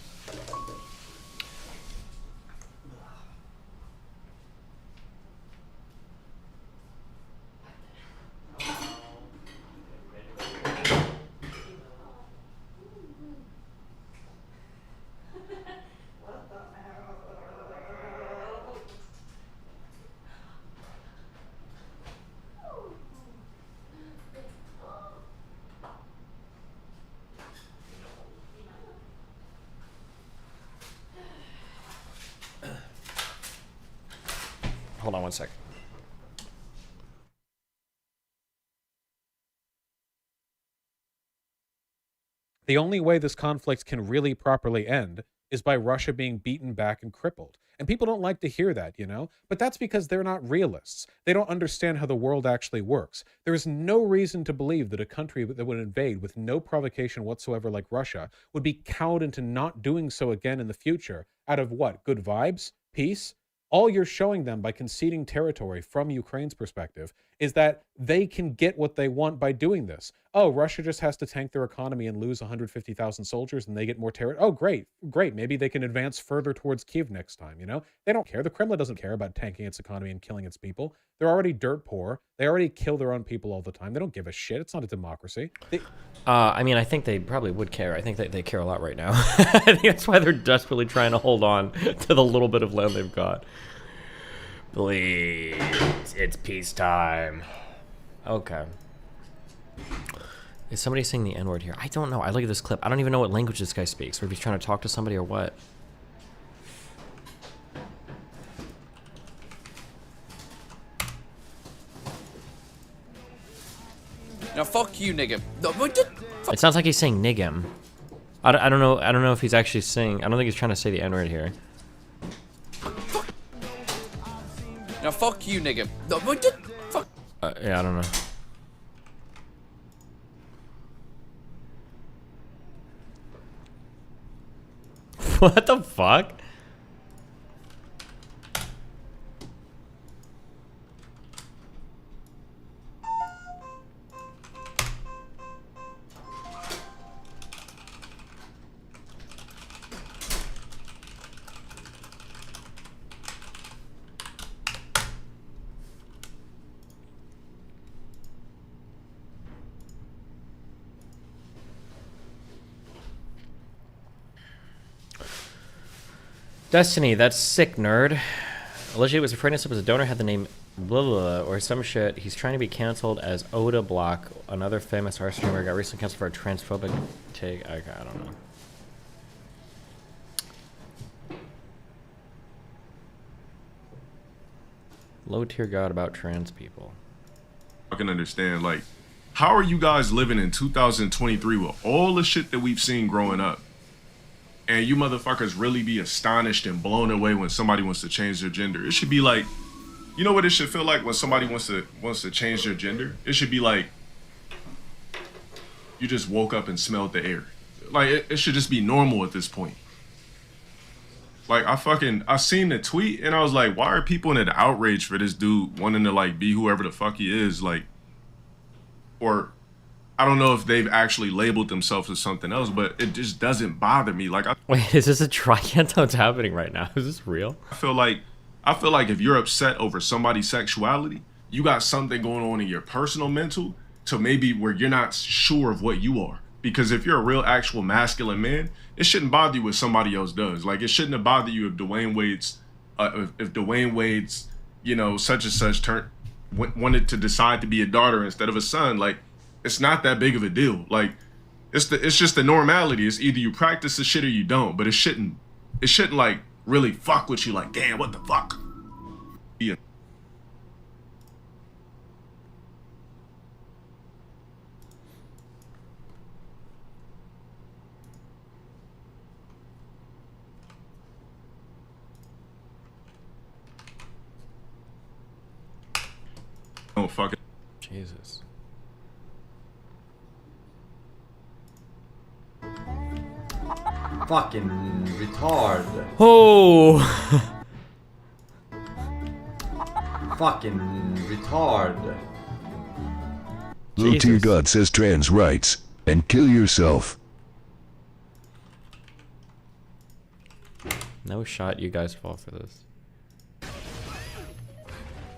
Hold on one second. The only way this conflict can really properly end is by Russia being beaten back and crippled. And people don't like to hear that, you know? But that's because they're not realists. They don't understand how the world actually works. There is no reason to believe that a country that would invade with no provocation whatsoever like Russia would be cowed into not doing so again in the future out of what? Good vibes? Peace? All you're showing them by conceding territory from Ukraine's perspective is that they can get what they want by doing this. Oh, Russia just has to tank their economy and lose 150,000 soldiers and they get more territory. Oh, great. Maybe they can advance further towards Kyiv next time, you know? They don't care. The Kremlin doesn't care about tanking its economy and killing its people. They're already dirt poor. They already kill their own people all the time. They don't give a shit. It's not a democracy. I mean, I think they probably would care. I think they care a lot right now. I think that's why they're desperately trying to hold on to the little bit of land they've got. Please, it's peacetime. Okay. Is somebody saying the N-word here? I don't know. I look at this clip. I don't even know what language this guy speaks, or if he's trying to talk to somebody or what. Now fuck you, nigga. It sounds like he's saying niggum. I don't know. I don't know if he's actually saying. I don't think he's trying to say the N-word here. Now fuck you, nigga. Fuck. Yeah, I don't know. What the fuck? Destiny, that's sick, nerd. Allegedly was afraid himself as a donor, had the name blah blah or some shit. He's trying to be canceled as Oda Block, another famous art streamer, got recently canceled for a transphobic take. Okay, I don't know. Low tier god about trans people. I can understand, like, how are you guys living in 2023 with all the shit that we've seen growing up? And you motherfuckers really be astonished and blown away when somebody wants to change their gender. It should be like, you know what it should feel like when somebody wants to change their gender? It should be like you just woke up and smelled the air. Like it should just be normal at this point. Like, I seen the tweet and I was like, why are people in an outrage for this dude wanting to like be whoever the fuck he is? Like, or I don't know if they've actually labeled themselves as something else, but it just doesn't bother me. Like, wait, is this a try? I can't tell what's happening right now. Is this real? I feel like if you're upset over somebody's sexuality, you got something going on in your personal mental to maybe where you're not sure of what you are. Because if you're a real actual masculine man, it shouldn't bother you what somebody else does. Like, it shouldn't have bothered you if Dwayne Wade's, you know, such and such wanted to decide to be a daughter instead of a son. Like, it's not that big of a deal. Like, it's just the normality. It's either you practice the shit or you don't. But it shouldn't like really fuck with you. Like, damn, what the fuck? Yeah. Oh, fuck it. Jesus. Fucking retard. Oh. Fucking retard. Low tier God says trans rights and kill yourself. No shot you guys fall for this.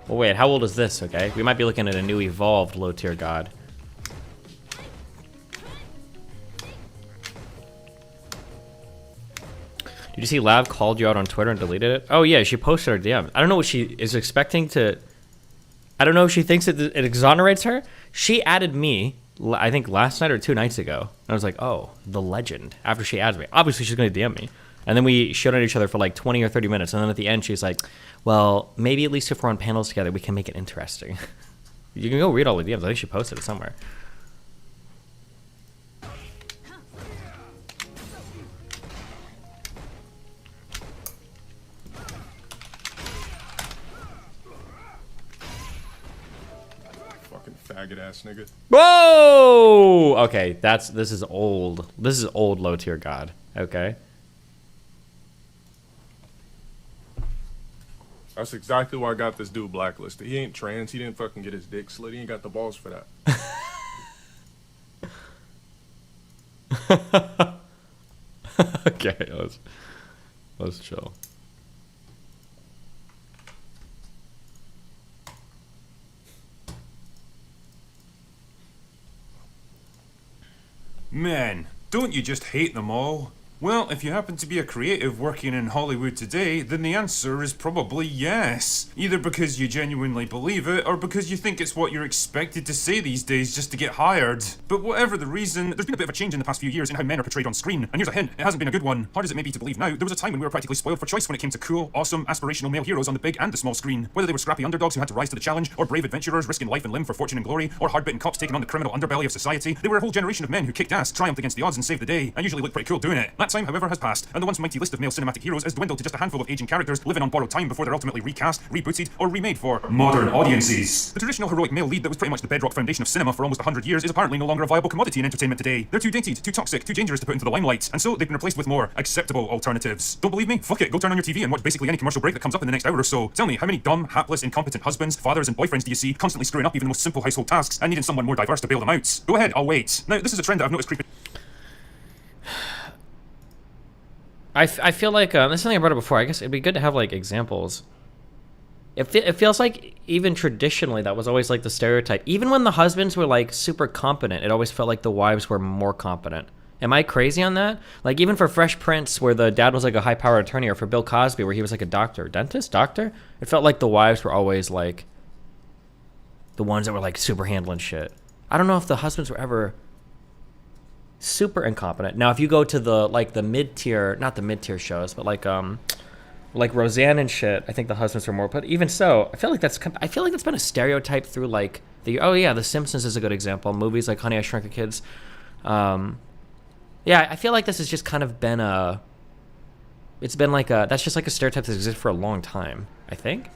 Well, wait, how old is this, okay? We might be looking at a new evolved low tier god. Did you see Lav called you out on Twitter and deleted it? Oh yeah, she posted her DM. I don't know what she is expecting to... I don't know if she thinks it exonerates her. She added me, I think last night or 2 nights ago. And I was like, oh, the legend. After she adds me. Obviously she's going to DM me. And then we showed at each other for like 20 or 30 minutes. And then at the end, she's like, well, maybe at least if we're on panels together, we can make it interesting. You can go read all the DMs. I think she posted it somewhere. Fucking faggot ass nigga. Whoa! Okay, this is old. This is old low tier god. Okay. That's exactly why I got this dude blacklisted. He ain't trans. He didn't fucking get his dick slit. He ain't got the balls for that. Okay, let's chill. Man, don't you just hate them all? Well, if you happen to be a creative working in Hollywood today, then the answer is probably yes. Either because you genuinely believe it, or because you think it's what you're expected to say these days just to get hired. But whatever the reason, there's been a bit of a change in the past few years in how men are portrayed on screen. And here's a hint, it hasn't been a good one. Hard as it may be to believe now, there was a time when we were practically spoiled for choice when it came to cool, awesome, aspirational male heroes on the big and the small screen. Whether they were scrappy underdogs who had to rise to the challenge, or brave adventurers risking life and limb for fortune and glory, or hard-bitten cops taking on the criminal underbelly of society, they were a whole generation of men who kicked ass, triumphed against the odds and saved the day, and usually looked pretty cool doing it. That time, however, has passed, and the once mighty list of male cinematic heroes has dwindled to just a handful of aging characters living on borrowed time before they're ultimately recast, rebooted, or remade for modern audiences. The traditional heroic male lead that was pretty much the bedrock foundation of cinema for almost 100 years is apparently no longer a viable commodity in entertainment today. They're too dated, too toxic, too dangerous to put into the limelight, and so they've been replaced with more acceptable alternatives. Don't believe me? Fuck it, go turn on your TV and watch basically any commercial break that comes up in the next hour or so. Tell me, how many dumb, hapless, incompetent husbands, fathers, and boyfriends do you see constantly screwing up even the most simple household tasks and needing someone more diverse to bail them out? Go ahead, I'll wait. Now, this is a trend that I've noticed creeping... I feel like that's something I brought up before. I guess it'd be good to have like examples. It feels like even traditionally that was always like the stereotype. Even when the husbands were like super competent, it always felt like the wives were more competent. Am I crazy on that? Like even for Fresh Prince, where the dad was like a high-powered attorney, or for Bill Cosby, where he was like a doctor, doctor. It felt like the wives were always like the ones that were like super handling shit. I don't know if the husbands were ever super incompetent. Now, if you go to the like the mid-tier, not the mid-tier shows, but like Roseanne and shit, I think the husbands were more. But even so, I feel like that's been a stereotype through like the The Simpsons is a good example. Movies like Honey, I Shrunk the Kids. Yeah, I feel like this has just kind of been that's just like a stereotype that's existed for a long time, I think.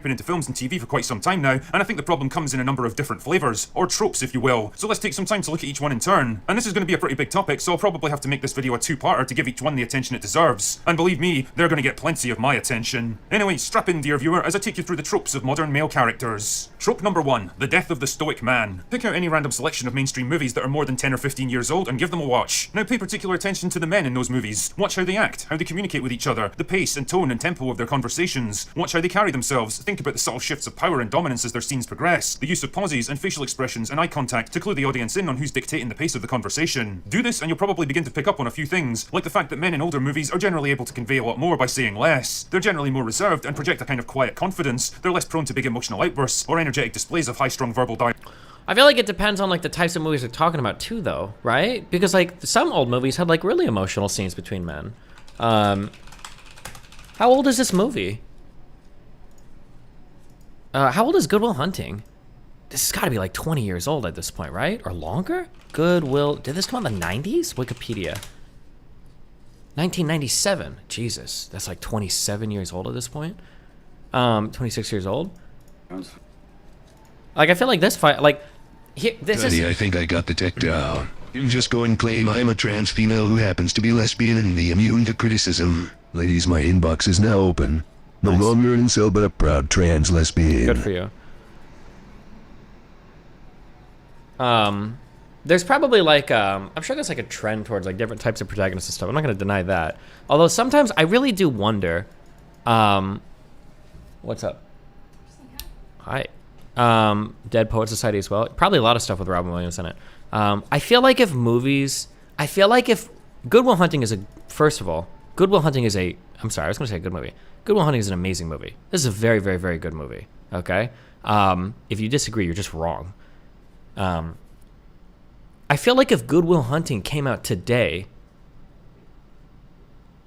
been into films and TV for quite some time now, and I think the problem comes in a number of different flavours, or tropes if you will. So let's take some time to look at each one in turn. And this is going to be a pretty big topic, so I'll probably have to make this video a two-parter to give each one the attention it deserves. And believe me, they're going to get plenty of my attention. Anyway, strap in dear viewer as I take you through the tropes of modern male characters. Trope number 1, the death of the stoic man. Pick out any random selection of mainstream movies that are more than 10 or 15 years old and give them a watch. Now pay particular attention to the men in those movies. Watch how they act, how they communicate with each other, the pace and tone and tempo of their conversations. Watch how they carry themselves. Think about the subtle shifts of power and dominance as their scenes progress. The use of pauses and facial expressions and eye contact to clue the audience in on who's dictating the pace of the conversation. Do this and you'll probably begin to pick up on a few things, like the fact that men in older movies are generally able to convey a lot more by saying less. They're generally more reserved and project a kind of quiet confidence. They're less prone to big emotional outbursts or energetic displays of high-strung verbal dialogue. I feel like it depends on like the types of movies they're talking about too, though, right? Because like some old movies had like really emotional scenes between men. How old is this movie? How old is Good Will Hunting? This has got to be like 20 years old at this point, right? Or longer? Good Will... Did this come out in the 90s? Wikipedia. 1997. Jesus. That's like 27 years old at this point. 26 years old. Like, I feel like this fight... Like, here, this Buddy, is... I think I got the tech down. You just go and claim I'm a trans female who happens to be lesbian and be immune to criticism. Ladies, my inbox is now open. No longer an incel, but a proud trans lesbian. Good for you. There's probably like, I'm sure there's like a trend towards like different types of protagonists and stuff. I'm not going to deny that. Although sometimes I really do wonder, what's up? Hi. Dead Poet Society as well. Probably a lot of stuff with Robin Williams in it. I feel like if Good Will Hunting is a, first of all, Good Will Hunting is a, I'm sorry, I was going to say a good movie. Good Will Hunting is an amazing movie. This is a very, very, very good movie. Okay? If you disagree, you're just wrong. I feel like if Good Will Hunting came out today,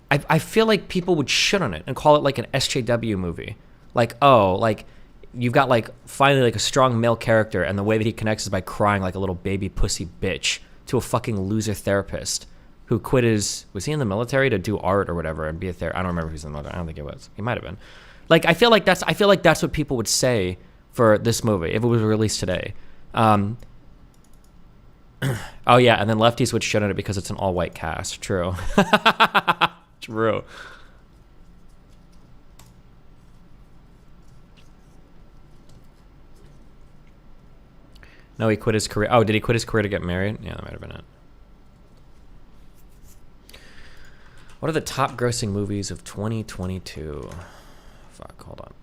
I feel like people would shit on it and call it like an SJW movie. Like, oh, like you've got like finally like a strong male character and the way that he connects is by crying like a little baby pussy bitch to a fucking loser therapist who quit his, was he in the military to do art or whatever and be a therapist? I don't remember if he's in the military. I don't think he was. He might have been. Like, I feel like that's what people would say for this movie if it was released today. Oh yeah, and then lefties would shit on it because it's an all-white cast. True. True. No, he quit his career. Oh, did he quit his career to get married? Yeah, that might have been it. What are the top grossing movies of 2022? Fuck, hold on.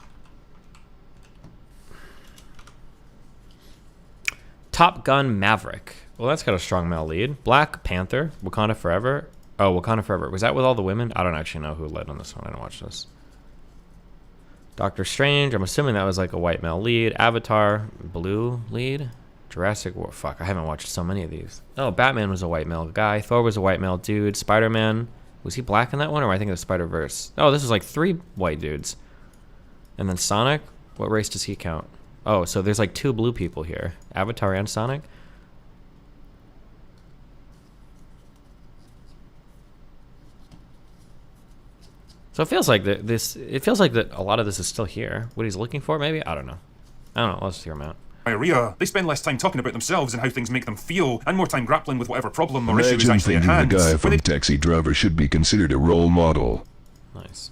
Top Gun Maverick. Well, that's got a strong male lead. Black Panther, Wakanda Forever. Oh, Wakanda Forever. Was that with all the women? I don't actually know who led on this one. I didn't watch this. Doctor Strange. I'm assuming that was like a white male lead. Avatar, blue lead. Jurassic World. Fuck, I haven't watched so many of these. Oh, Batman was a white male guy. Thor was a white male dude. Spider-Man. Was he black in that one, or am I thinking of Spider-Verse? Oh, this was like 3 white dudes. And then Sonic? What race does he count? Oh, so there's like 2 blue people here. Avatar and Sonic? So it feels like that a lot of this is still here. What he's looking for, maybe? I don't know. Let's hear him out. Diarrhea. They spend less time talking about themselves and how things make them feel, and more time grappling with whatever problem or issue is Imagine actually at thinking hand. the guy from Taxi Driver should be considered a role model. Nice.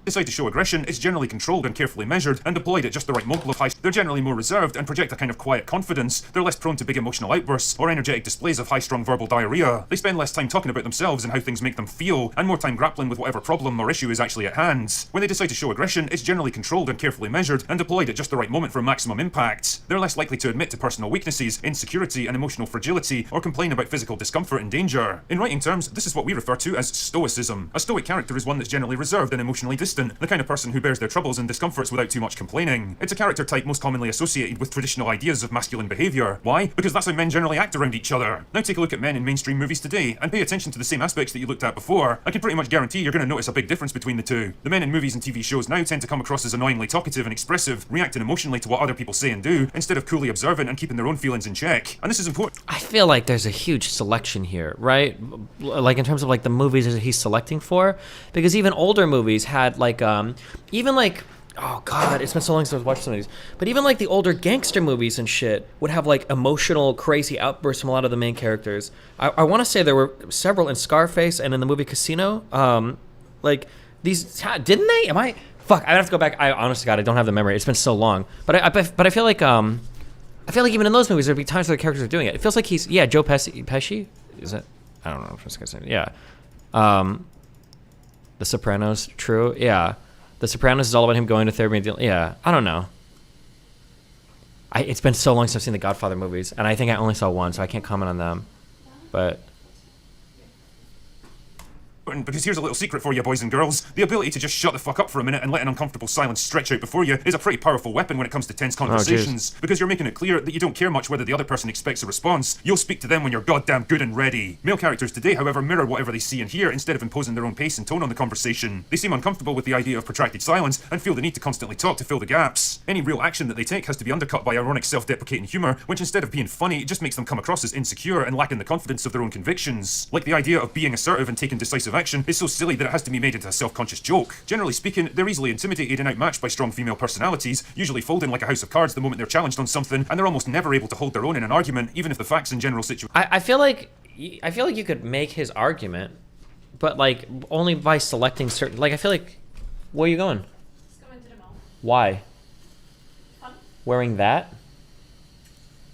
Decide to show aggression, it's generally controlled and carefully measured and deployed at just the right moment of high. They're generally more reserved and project a kind of quiet confidence. They're less prone to big emotional outbursts or energetic displays of high-strung verbal diarrhea. They spend less time talking about themselves and how things make them feel, and more time grappling with whatever problem or issue is actually at hand. When they decide to show aggression, it's generally controlled and carefully measured and deployed at just the right moment for maximum impact. They're less likely to admit to personal weaknesses, insecurity and emotional fragility, or complain about physical discomfort and danger. In writing terms, this is what we refer to as stoicism. A stoic character is one that's generally reserved and emotionally distant, the kind of person who bears their troubles and discomforts without too much complaining. It's a character type most commonly associated with traditional ideas of masculine behaviour. Why? Because that's how men generally act around each other. Now take a look at men in mainstream movies today, and pay attention to the same aspects that you looked at before. I can pretty much guarantee you're going to notice a big difference between the two. The men in movies and TV shows now tend to come across as annoyingly talkative and expressive, reacting emotionally to what other people say and do, instead of coolly observant and keeping their own feelings in check. And this is important. I feel like there's a huge selection here, right? Like in terms of like the movies that he's selecting for, because even older movies had like, even like Oh god, it's been so long since I've watched some of these. But even like the older gangster movies and shit would have like emotional, crazy outbursts from a lot of the main characters. I want to say there were several in Scarface and in the movie Casino. Like these, didn't they? Am I? Fuck, I have to go back. I honestly, God, I don't have the memory. It's been so long. But I feel like even in those movies there'd be times where the characters are doing it. It feels like he's Joe Pesci. Is it? I don't know if this guy's name. Yeah. The Sopranos. True. Yeah. The Sopranos is all about him going to therapy. Yeah, I don't know. It's been so long since I've seen the Godfather movies, and I think I only saw one, so I can't comment on them. But Because here's a little secret for you, boys and girls. The ability to just shut the fuck up for a minute and let an uncomfortable silence stretch out before you is a pretty powerful weapon when it comes to tense conversations. Because you're making it clear that you don't care much whether the other person expects a response. You'll speak to them when you're goddamn good and ready. Male characters today, however, mirror whatever they see and hear instead of imposing their own pace and tone on the conversation. They seem uncomfortable with the idea of protracted silence and feel the need to constantly talk to fill the gaps. Any real action that they take has to be undercut by ironic self-deprecating humor, which instead of being funny, just makes them come across as insecure and lacking the confidence of their own convictions. Like the idea of being assertive and taking decisive action is so silly that it has to be made into a self-conscious joke. Generally speaking, they're easily intimidated and outmatched by strong female personalities, usually folding like a house of cards the moment they're challenged on something, and they're almost never able to hold their own in an argument, even if the facts and general situation. I feel like you could make his argument, but like only by selecting certain. Like I feel like, where are you going? Just going to the mall. Why? Fun. Wearing that?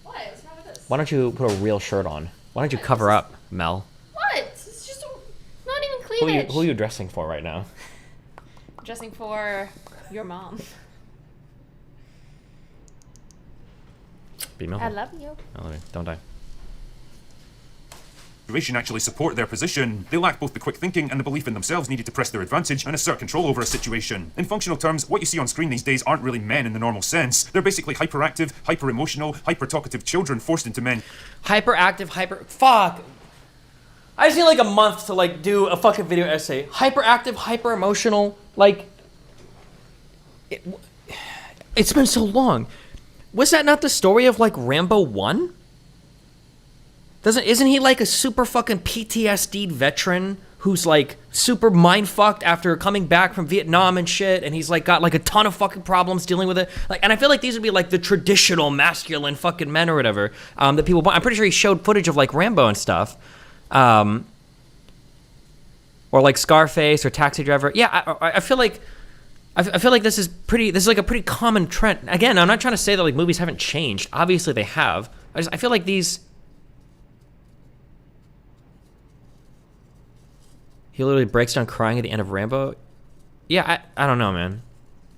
Why? What's wrong with this? Why don't you put a real shirt on? Why don't you cover up, Mel? What? It's just not even cleavage. Who are you dressing for right now? Dressing for your mom. Be Mel. I love you. I love you. Don't die. Actually support their position. They lack both the quick thinking and the belief in themselves needed to press their advantage and assert control over a situation. In functional terms, what you see on screen these days aren't really men in the normal sense. They're basically hyperactive, hyper-emotional, hyper-talkative children forced into men. Hyperactive, fuck! I just need like a month to like do a fucking video essay. Hyperactive, hyper-emotional, like... It's been so long. Was that not the story of like Rambo 1? Isn't he like a super fucking PTSD veteran who's like super mind fucked after coming back from Vietnam and shit, and he's like got like a ton of fucking problems dealing with it. Like, and I feel like these would be like the traditional masculine fucking men or whatever that people. I'm pretty sure he showed footage of like Rambo and stuff, or like Scarface or Taxi Driver. Yeah, I feel like. I feel like this is like a pretty common trend. Again, I'm not trying to say that like movies haven't changed. Obviously they have. I feel like these. He literally breaks down crying at the end of Rambo. Yeah, I don't know, man.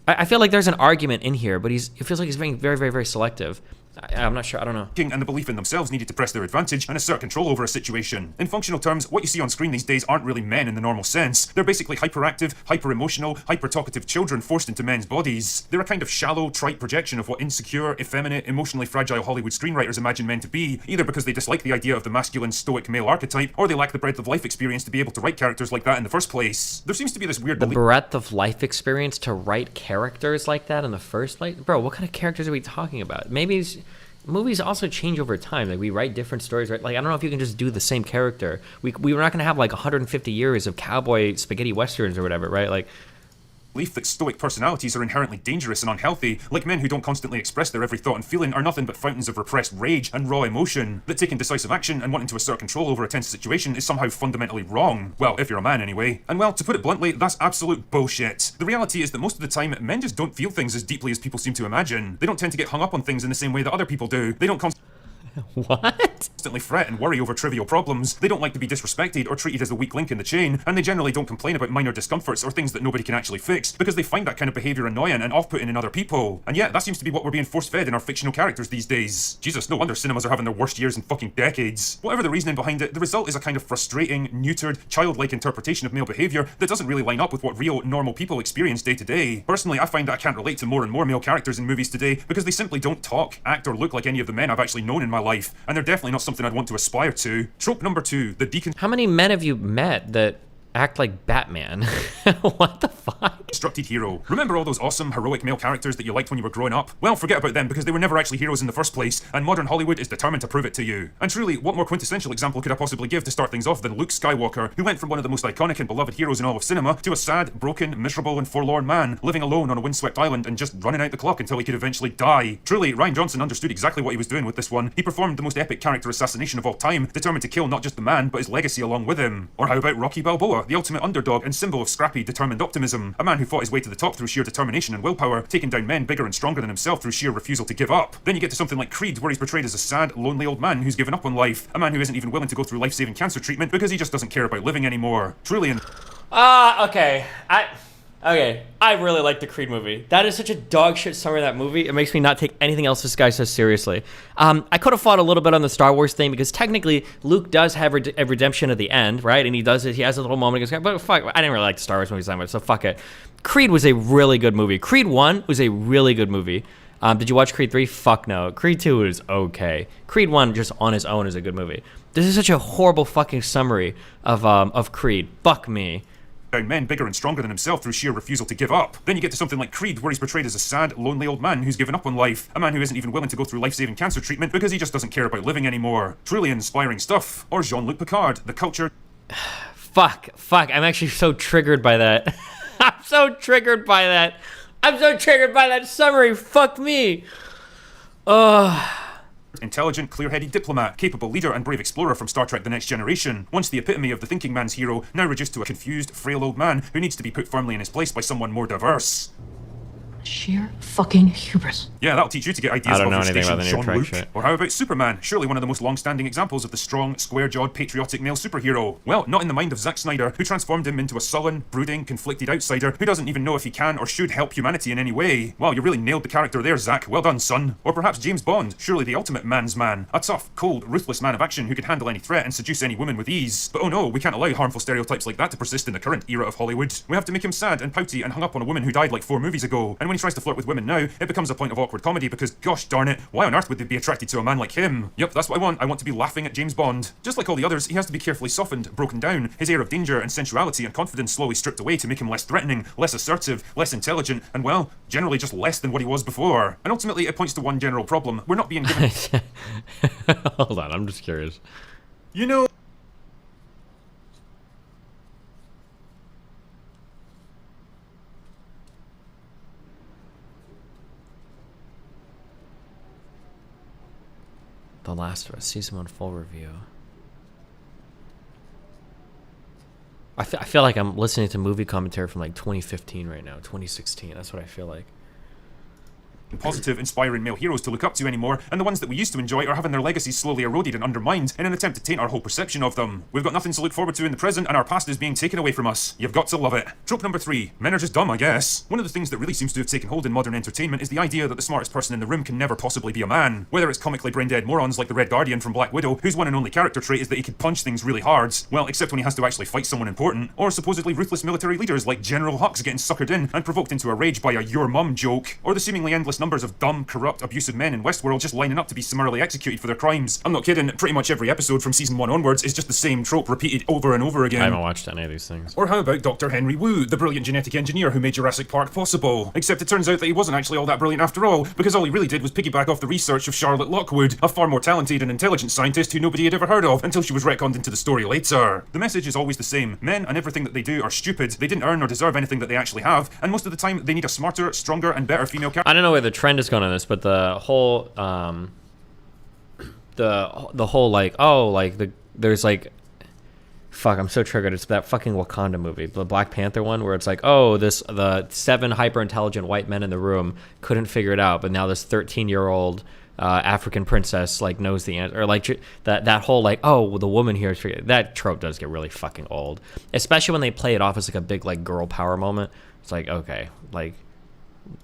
I feel like there's an argument in here, but it feels like he's being very, very, very selective. I'm not sure. I don't know. And the belief in themselves needed to press their advantage and assert control over a situation. In functional terms, what you see on screen these days aren't really men in the normal sense. They're basically hyperactive, hyper-emotional, hyper-talkative children forced into men's bodies. They're a kind of shallow, trite projection of what insecure, effeminate, emotionally fragile Hollywood screenwriters imagine men to be, either because they dislike the idea of the masculine, stoic male archetype, or they lack the breadth of life experience to be able to write characters like that in the first place. There seems to be this weird breadth of life experience to write characters like that in the first place? Bro, what kind of characters are we talking about? Maybe movies also change over time. Like we write different stories, right? Like I don't know if you can just do the same character. We were not gonna have like 150 years of cowboy spaghetti westerns or whatever, right? Like belief that stoic personalities are inherently dangerous and unhealthy, like men who don't constantly express their every thought and feeling are nothing but fountains of repressed rage and raw emotion, that taking decisive action and wanting to assert control over a tense situation is somehow fundamentally wrong. Well, if you're a man anyway. And well, to put it bluntly, that's absolute bullshit. The reality is that most of the time, men just don't feel things as deeply as people seem to imagine. They don't tend to get hung up on things in the same way that other people do. They don't constantly fret and worry over trivial problems. They don't like to be disrespected or treated as a weak link in the chain, and they generally don't complain about minor discomforts or things that nobody can actually fix, because they find that kind of behaviour annoying and off-putting in other people. And yet, that seems to be what we're being force-fed in our fictional characters these days. Jesus, no wonder cinemas are having their worst years in fucking decades. Whatever the reasoning behind it, the result is a kind of frustrating, neutered, childlike interpretation of male behaviour that doesn't really line up with what real, normal people experience day to day. Personally, I find that I can't relate to more and more male characters in movies today because they simply don't talk, act, or look like any of the men I've actually known in my life, and they're definitely not something I'd want to aspire to. Trope number 2, the How many men have you met that act like Batman? What the fuck? constructed hero. Remember all those awesome, heroic male characters that you liked when you were growing up? Well, forget about them because they were never actually heroes in the first place, and modern Hollywood is determined to prove it to you. And truly, what more quintessential example could I possibly give to start things off than Luke Skywalker, who went from one of the most iconic and beloved heroes in all of cinema to a sad, broken, miserable, and forlorn man living alone on a windswept island and just running out the clock until he could eventually die. Truly, Rian Johnson understood exactly what he was doing with this one. He performed the most epic character assassination of all time, determined to kill not just the man, but his legacy along with him. Or how about Rocky Balboa, the ultimate underdog and symbol of scrappy, determined optimism, a man who fought his way to the top through sheer determination and willpower, taking down men bigger and stronger than himself through sheer refusal to give up. Then you get to something like Creed, where he's portrayed as a sad, lonely old man who's given up on life, a man who isn't even willing to go through life-saving cancer treatment because he just doesn't care about living anymore. Truly, Okay. I really like the Creed movie. That is such a dog shit summary of that movie. It makes me not take anything else this guy says seriously. I could have fought a little bit on the Star Wars thing because technically Luke does have a redemption at the end, right? And he does it. He has a little moment against, but fuck, I didn't really like the Star Wars movies that much, so fuck it. Creed was a really good movie. Creed 1 was a really good movie. Did you watch Creed 3? Fuck no. Creed 2 is okay. Creed 1 just on his own is a good movie. This is such a horrible fucking summary of Creed. Fuck me. Down men bigger and stronger than himself through sheer refusal to give up. Then you get to something like Creed, where he's portrayed as a sad, lonely old man who's given up on life, a man who isn't even willing to go through life-saving cancer treatment because he just doesn't care about living anymore. Truly inspiring stuff. Or Jean-Luc Picard, the culture... Fuck, I'm actually so triggered by that. I'm so triggered by that summary. Fuck me. Intelligent, clear-headed diplomat, capable leader and brave explorer from Star Trek The Next Generation, once the epitome of the thinking man's hero, now reduced to a confused, frail old man who needs to be put firmly in his place by someone more diverse. Sheer fucking hubris. Yeah, that'll teach you to get ideas I don't of know your anything station, about the new Trek Jean-Luc. shit. Or how about Superman? Surely one of the most long-standing examples of the strong, square-jawed, patriotic male superhero. Well, not in the mind of Zack Snyder, who transformed him into a sullen, brooding, conflicted outsider who doesn't even know if he can or should help humanity in any way. Wow, you really nailed the character there, Zack. Well done, son. Or perhaps James Bond, surely the ultimate man's man. A tough, cold, ruthless man of action who could handle any threat and seduce any woman with ease. But oh no, we can't allow harmful stereotypes like that to persist in the current era of Hollywood. We have to make him sad and pouty and hung up on a woman who died like 4 movies ago. And when he tries to flirt with women now, it becomes a point of awkward comedy because, gosh darn it, why on earth would they be attracted to a man like him? Yep, that's what I want. I want to be laughing at James Bond. Just like all the others, he has to be carefully softened, broken down, his air of danger and sensuality and confidence slowly stripped away to make him less threatening, less assertive, less intelligent, and well, generally just less than what he was before. And ultimately, it points to one general problem. We're not being given... Hold on, I'm just curious. You know... The Last of Us Season 1 full review. I feel like I'm listening to movie commentary from like 2015 right now, 2016. That's what I feel like. Positive, inspiring male heroes to look up to anymore, and the ones that we used to enjoy are having their legacies slowly eroded and undermined in an attempt to taint our whole perception of them. We've got nothing to look forward to in the present, and our past is being taken away from us. You've got to love it. Trope number 3. Men are just dumb, I guess. One of the things that really seems to have taken hold in modern entertainment is the idea that the smartest person in the room can never possibly be a man. Whether it's comically brain-dead morons like the Red Guardian from Black Widow, whose one and only character trait is that he can punch things really hard, well, except when he has to actually fight someone important, or supposedly ruthless military leaders like General Hux getting suckered in and provoked into a rage by a "your mum" joke, or the seemingly endless numbers of dumb, corrupt, abusive men in Westworld just lining up to be summarily executed for their crimes. I'm not kidding, pretty much every episode from season 1 onwards is just the same trope repeated over and over again. I haven't watched any of these things. Or how about Dr. Henry Wu, the brilliant genetic engineer who made Jurassic Park possible? Except it turns out that he wasn't actually all that brilliant after all, because all he really did was piggyback off the research of Charlotte Lockwood, a far more talented and intelligent scientist who nobody had ever heard of until she was retconned into the story later. The message is always the same. Men and everything that they do are stupid, they didn't earn or deserve anything that they actually have, and most of the time they need a smarter, stronger, and better female character. I don't know where the trend is going on this, but the whole the whole like, oh, like there's like, fuck, I'm so triggered. It's that fucking Wakanda movie, the Black Panther one, where it's like, oh, the 7 hyper intelligent white men in the room couldn't figure it out, but now this 13-year-old African princess like knows the answer, or like that whole like, oh, the woman here is figured. That trope does get really fucking old, especially when they play it off as like a big like girl power moment. It's like, okay, like,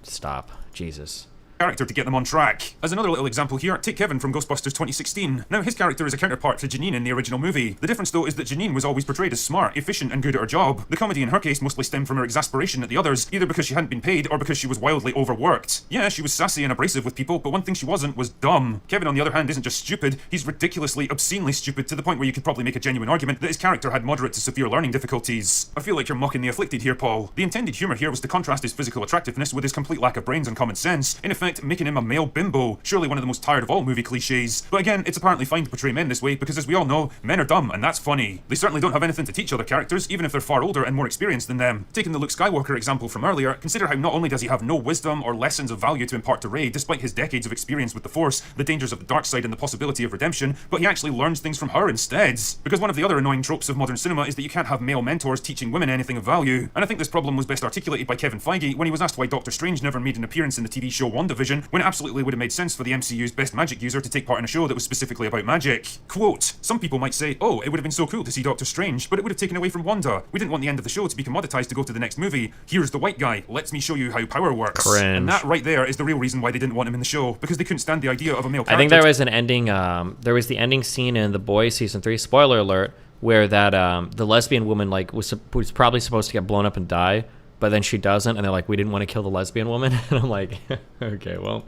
stop, Jesus. character to get them on track. As another little example here, take Kevin from Ghostbusters 2016. Now, his character is a counterpart to Janine in the original movie. The difference, though, is that Janine was always portrayed as smart, efficient, and good at her job. The comedy in her case mostly stemmed from her exasperation at the others, either because she hadn't been paid or because she was wildly overworked. Yeah, she was sassy and abrasive with people, but one thing she wasn't was dumb. Kevin, on the other hand, isn't just stupid, he's ridiculously, obscenely stupid to the point where you could probably make a genuine argument that his character had moderate to severe learning difficulties. I feel like you're mocking the afflicted here, Paul. The intended humour here was to contrast his physical attractiveness with his complete lack of brains and common sense, in effect making him a male bimbo, surely one of the most tired of all movie cliches. But again, it's apparently fine to portray men this way because, as we all know, men are dumb, and that's funny. They certainly don't have anything to teach other characters, even if they're far older and more experienced than them. Taking the Luke Skywalker example from earlier, consider how not only does he have no wisdom or lessons of value to impart to Rey, despite his decades of experience with the Force, the dangers of the dark side and the possibility of redemption, but he actually learns things from her instead. Because one of the other annoying tropes of modern cinema is that you can't have male mentors teaching women anything of value. And I think this problem was best articulated by Kevin Feige when he was asked why Doctor Strange never made an appearance in the TV show WandaVision, when it absolutely would have made sense for the MCU's best magic user to take part in a show that was specifically about magic. Quote, some people might say, oh, it would have been so cool to see Doctor Strange, but it would have taken away from Wanda. We didn't want the end of the show to be commoditized to go to the next movie. Here's the white guy, lets me show you how power works. Cringe. And that right there is the real reason why they didn't want him in the show, because they couldn't stand the idea of a male character. I think there was an ending, there was the ending scene in The Boys season 3, spoiler alert, where that, the lesbian woman, like, was probably supposed to get blown up and die, but then she doesn't, and they're like, we didn't want to kill the lesbian woman, and I'm like, okay, well,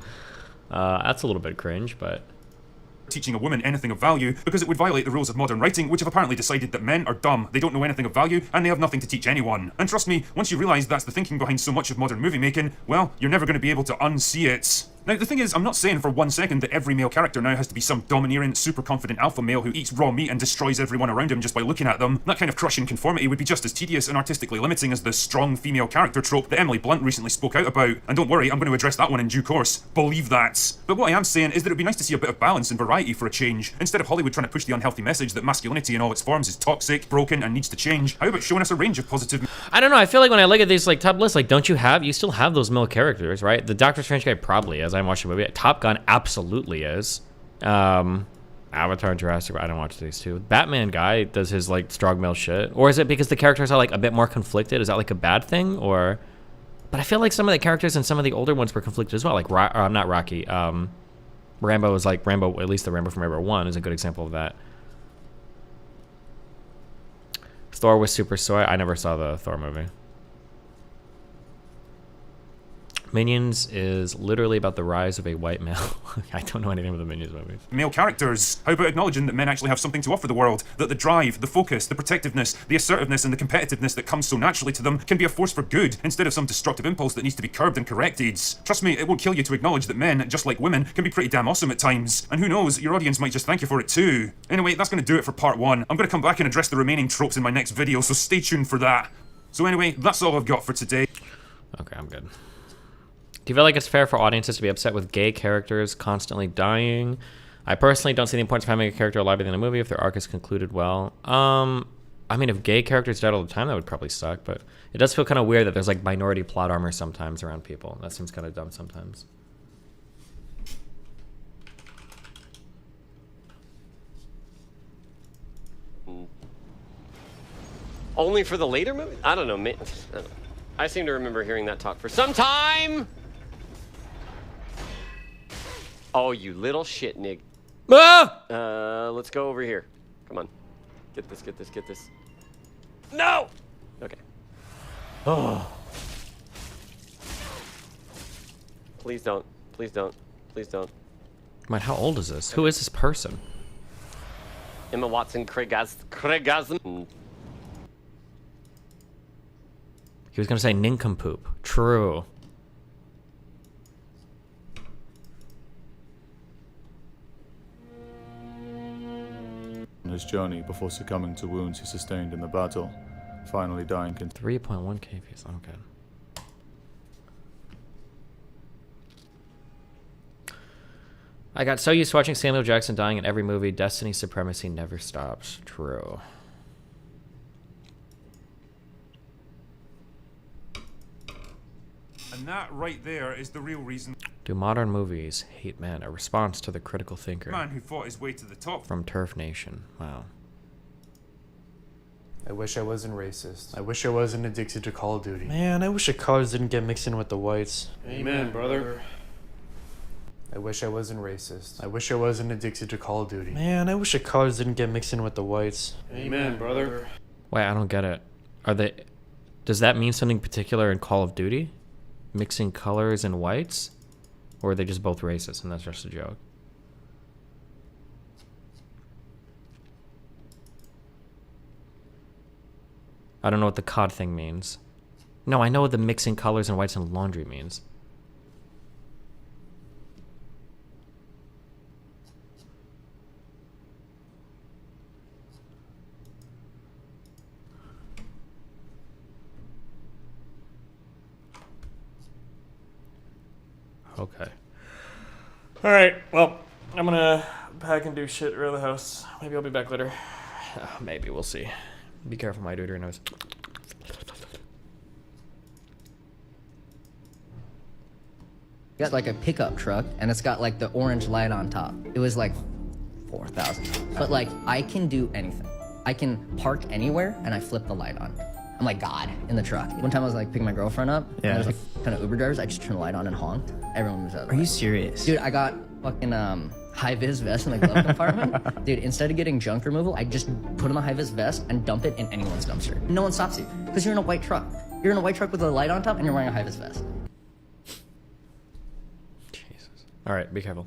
that's a little bit cringe, but... teaching a woman anything of value because it would violate the rules of modern writing, which have apparently decided that men are dumb, they don't know anything of value, and they have nothing to teach anyone. And trust me, once you realise that's the thinking behind so much of modern movie making, well, you're never going to be able to unsee it. Now, the thing is, I'm not saying for 1 second that every male character now has to be some domineering, super confident alpha male who eats raw meat and destroys everyone around him just by looking at them. That kind of crushing conformity would be just as tedious and artistically limiting as the strong female character trope that Emily Blunt recently spoke out about. And don't worry, I'm going to address that one in due course. Believe that. But what I am saying is that it would be nice to see a bit of balance and variety for a change. Instead of Hollywood trying to push the unhealthy message that masculinity in all its forms is toxic, broken, and needs to change, how about showing us a range of positive... I don't know, I feel like when I look at these like top lists, like, don't you still have those male characters, right? The Doctor Strange guy probably is. I watched the movie. Top Gun absolutely is. Avatar and Jurassic, I don't watch these two. Batman guy does his like strong male shit. Or is it because the characters are like a bit more conflicted? Is that like a bad thing? Or, but I feel like some of the characters in some of the older ones were conflicted as well. Like, not Rocky. Rambo is like, at least the Rambo from Rambo 1 is a good example of that. Thor was super soy. I never saw the Thor movie. Minions is literally about the rise of a white male. I don't know anything about the Minions movies. Male characters. How about acknowledging that men actually have something to offer the world? That the drive, the focus, the protectiveness, the assertiveness, and the competitiveness that comes so naturally to them can be a force for good, instead of some destructive impulse that needs to be curbed and corrected. Trust me, it won't kill you to acknowledge that men, just like women, can be pretty damn awesome at times. And who knows, your audience might just thank you for it too. Anyway, that's going to do it for part 1. I'm going to come back and address the remaining tropes in my next video, so stay tuned for that. So anyway, that's all I've got for today. Okay, I'm good. Do you feel like it's fair for audiences to be upset with gay characters constantly dying? I personally don't see the importance of having a character alive in a movie if their arc is concluded well. I mean, if gay characters died all the time, that would probably suck, but it does feel kind of weird that there's like minority plot armor sometimes around people. That seems kind of dumb sometimes. Only for the later movie? I don't know. I seem to remember hearing that talk for some time. Oh, you little shit, Nig. Ah! Let's go over here. Come on. Get this, get this, get this. No! Okay. Oh. Please don't. Please don't. Please don't. Man, how old is this? Who is this person? Emma Watson, Craigasm. He was gonna say nincompoop. True. On his journey before succumbing to wounds he sustained in the battle, finally dying. 3.1k views. Okay. I got so used to watching Samuel Jackson dying in every movie. Destiny's supremacy never stops. True. And that right there is the real reason. Do modern movies hate men? A response to the critical thinker. Man who fought his way to the top. From Turf Nation. Wow. I wish I wasn't racist. I wish I wasn't addicted to Call of Duty. Man, I wish the colors didn't get mixed in with the whites. Amen, brother. I wish I wasn't racist. I wish I wasn't addicted to Call of Duty. Man, I wish the colors didn't get mixed in with the whites. Amen, brother. Wait, I don't get it. Are they... Does that mean something particular in Call of Duty? Mixing colors and whites? Or are they just both racist and that's just a joke? I don't know what the COD thing means. No, I know what the mixing colors and whites in laundry means. Okay. Alright, well, I'm gonna pack and do shit around the house. Maybe I'll be back later. Maybe, we'll see. Be careful, my dude, your nose. Got like a pickup truck and it's got like the orange light on top. It was like 4,000. But like I can do anything. I can park anywhere and I flip the light on. I'm like God in the truck. One time I was like picking my girlfriend up. Yeah. And there's like kind of Uber drivers. I just turned the light on and honked. Everyone was out. Are you serious? Dude, I got fucking high vis vest in the glove compartment. Dude, instead of getting junk removal, I just put on the high vis vest and dump it in anyone's dumpster. No one stops you because you're in a white truck. You're in a white truck with a light on top and you're wearing a high vis vest. Alright, be careful.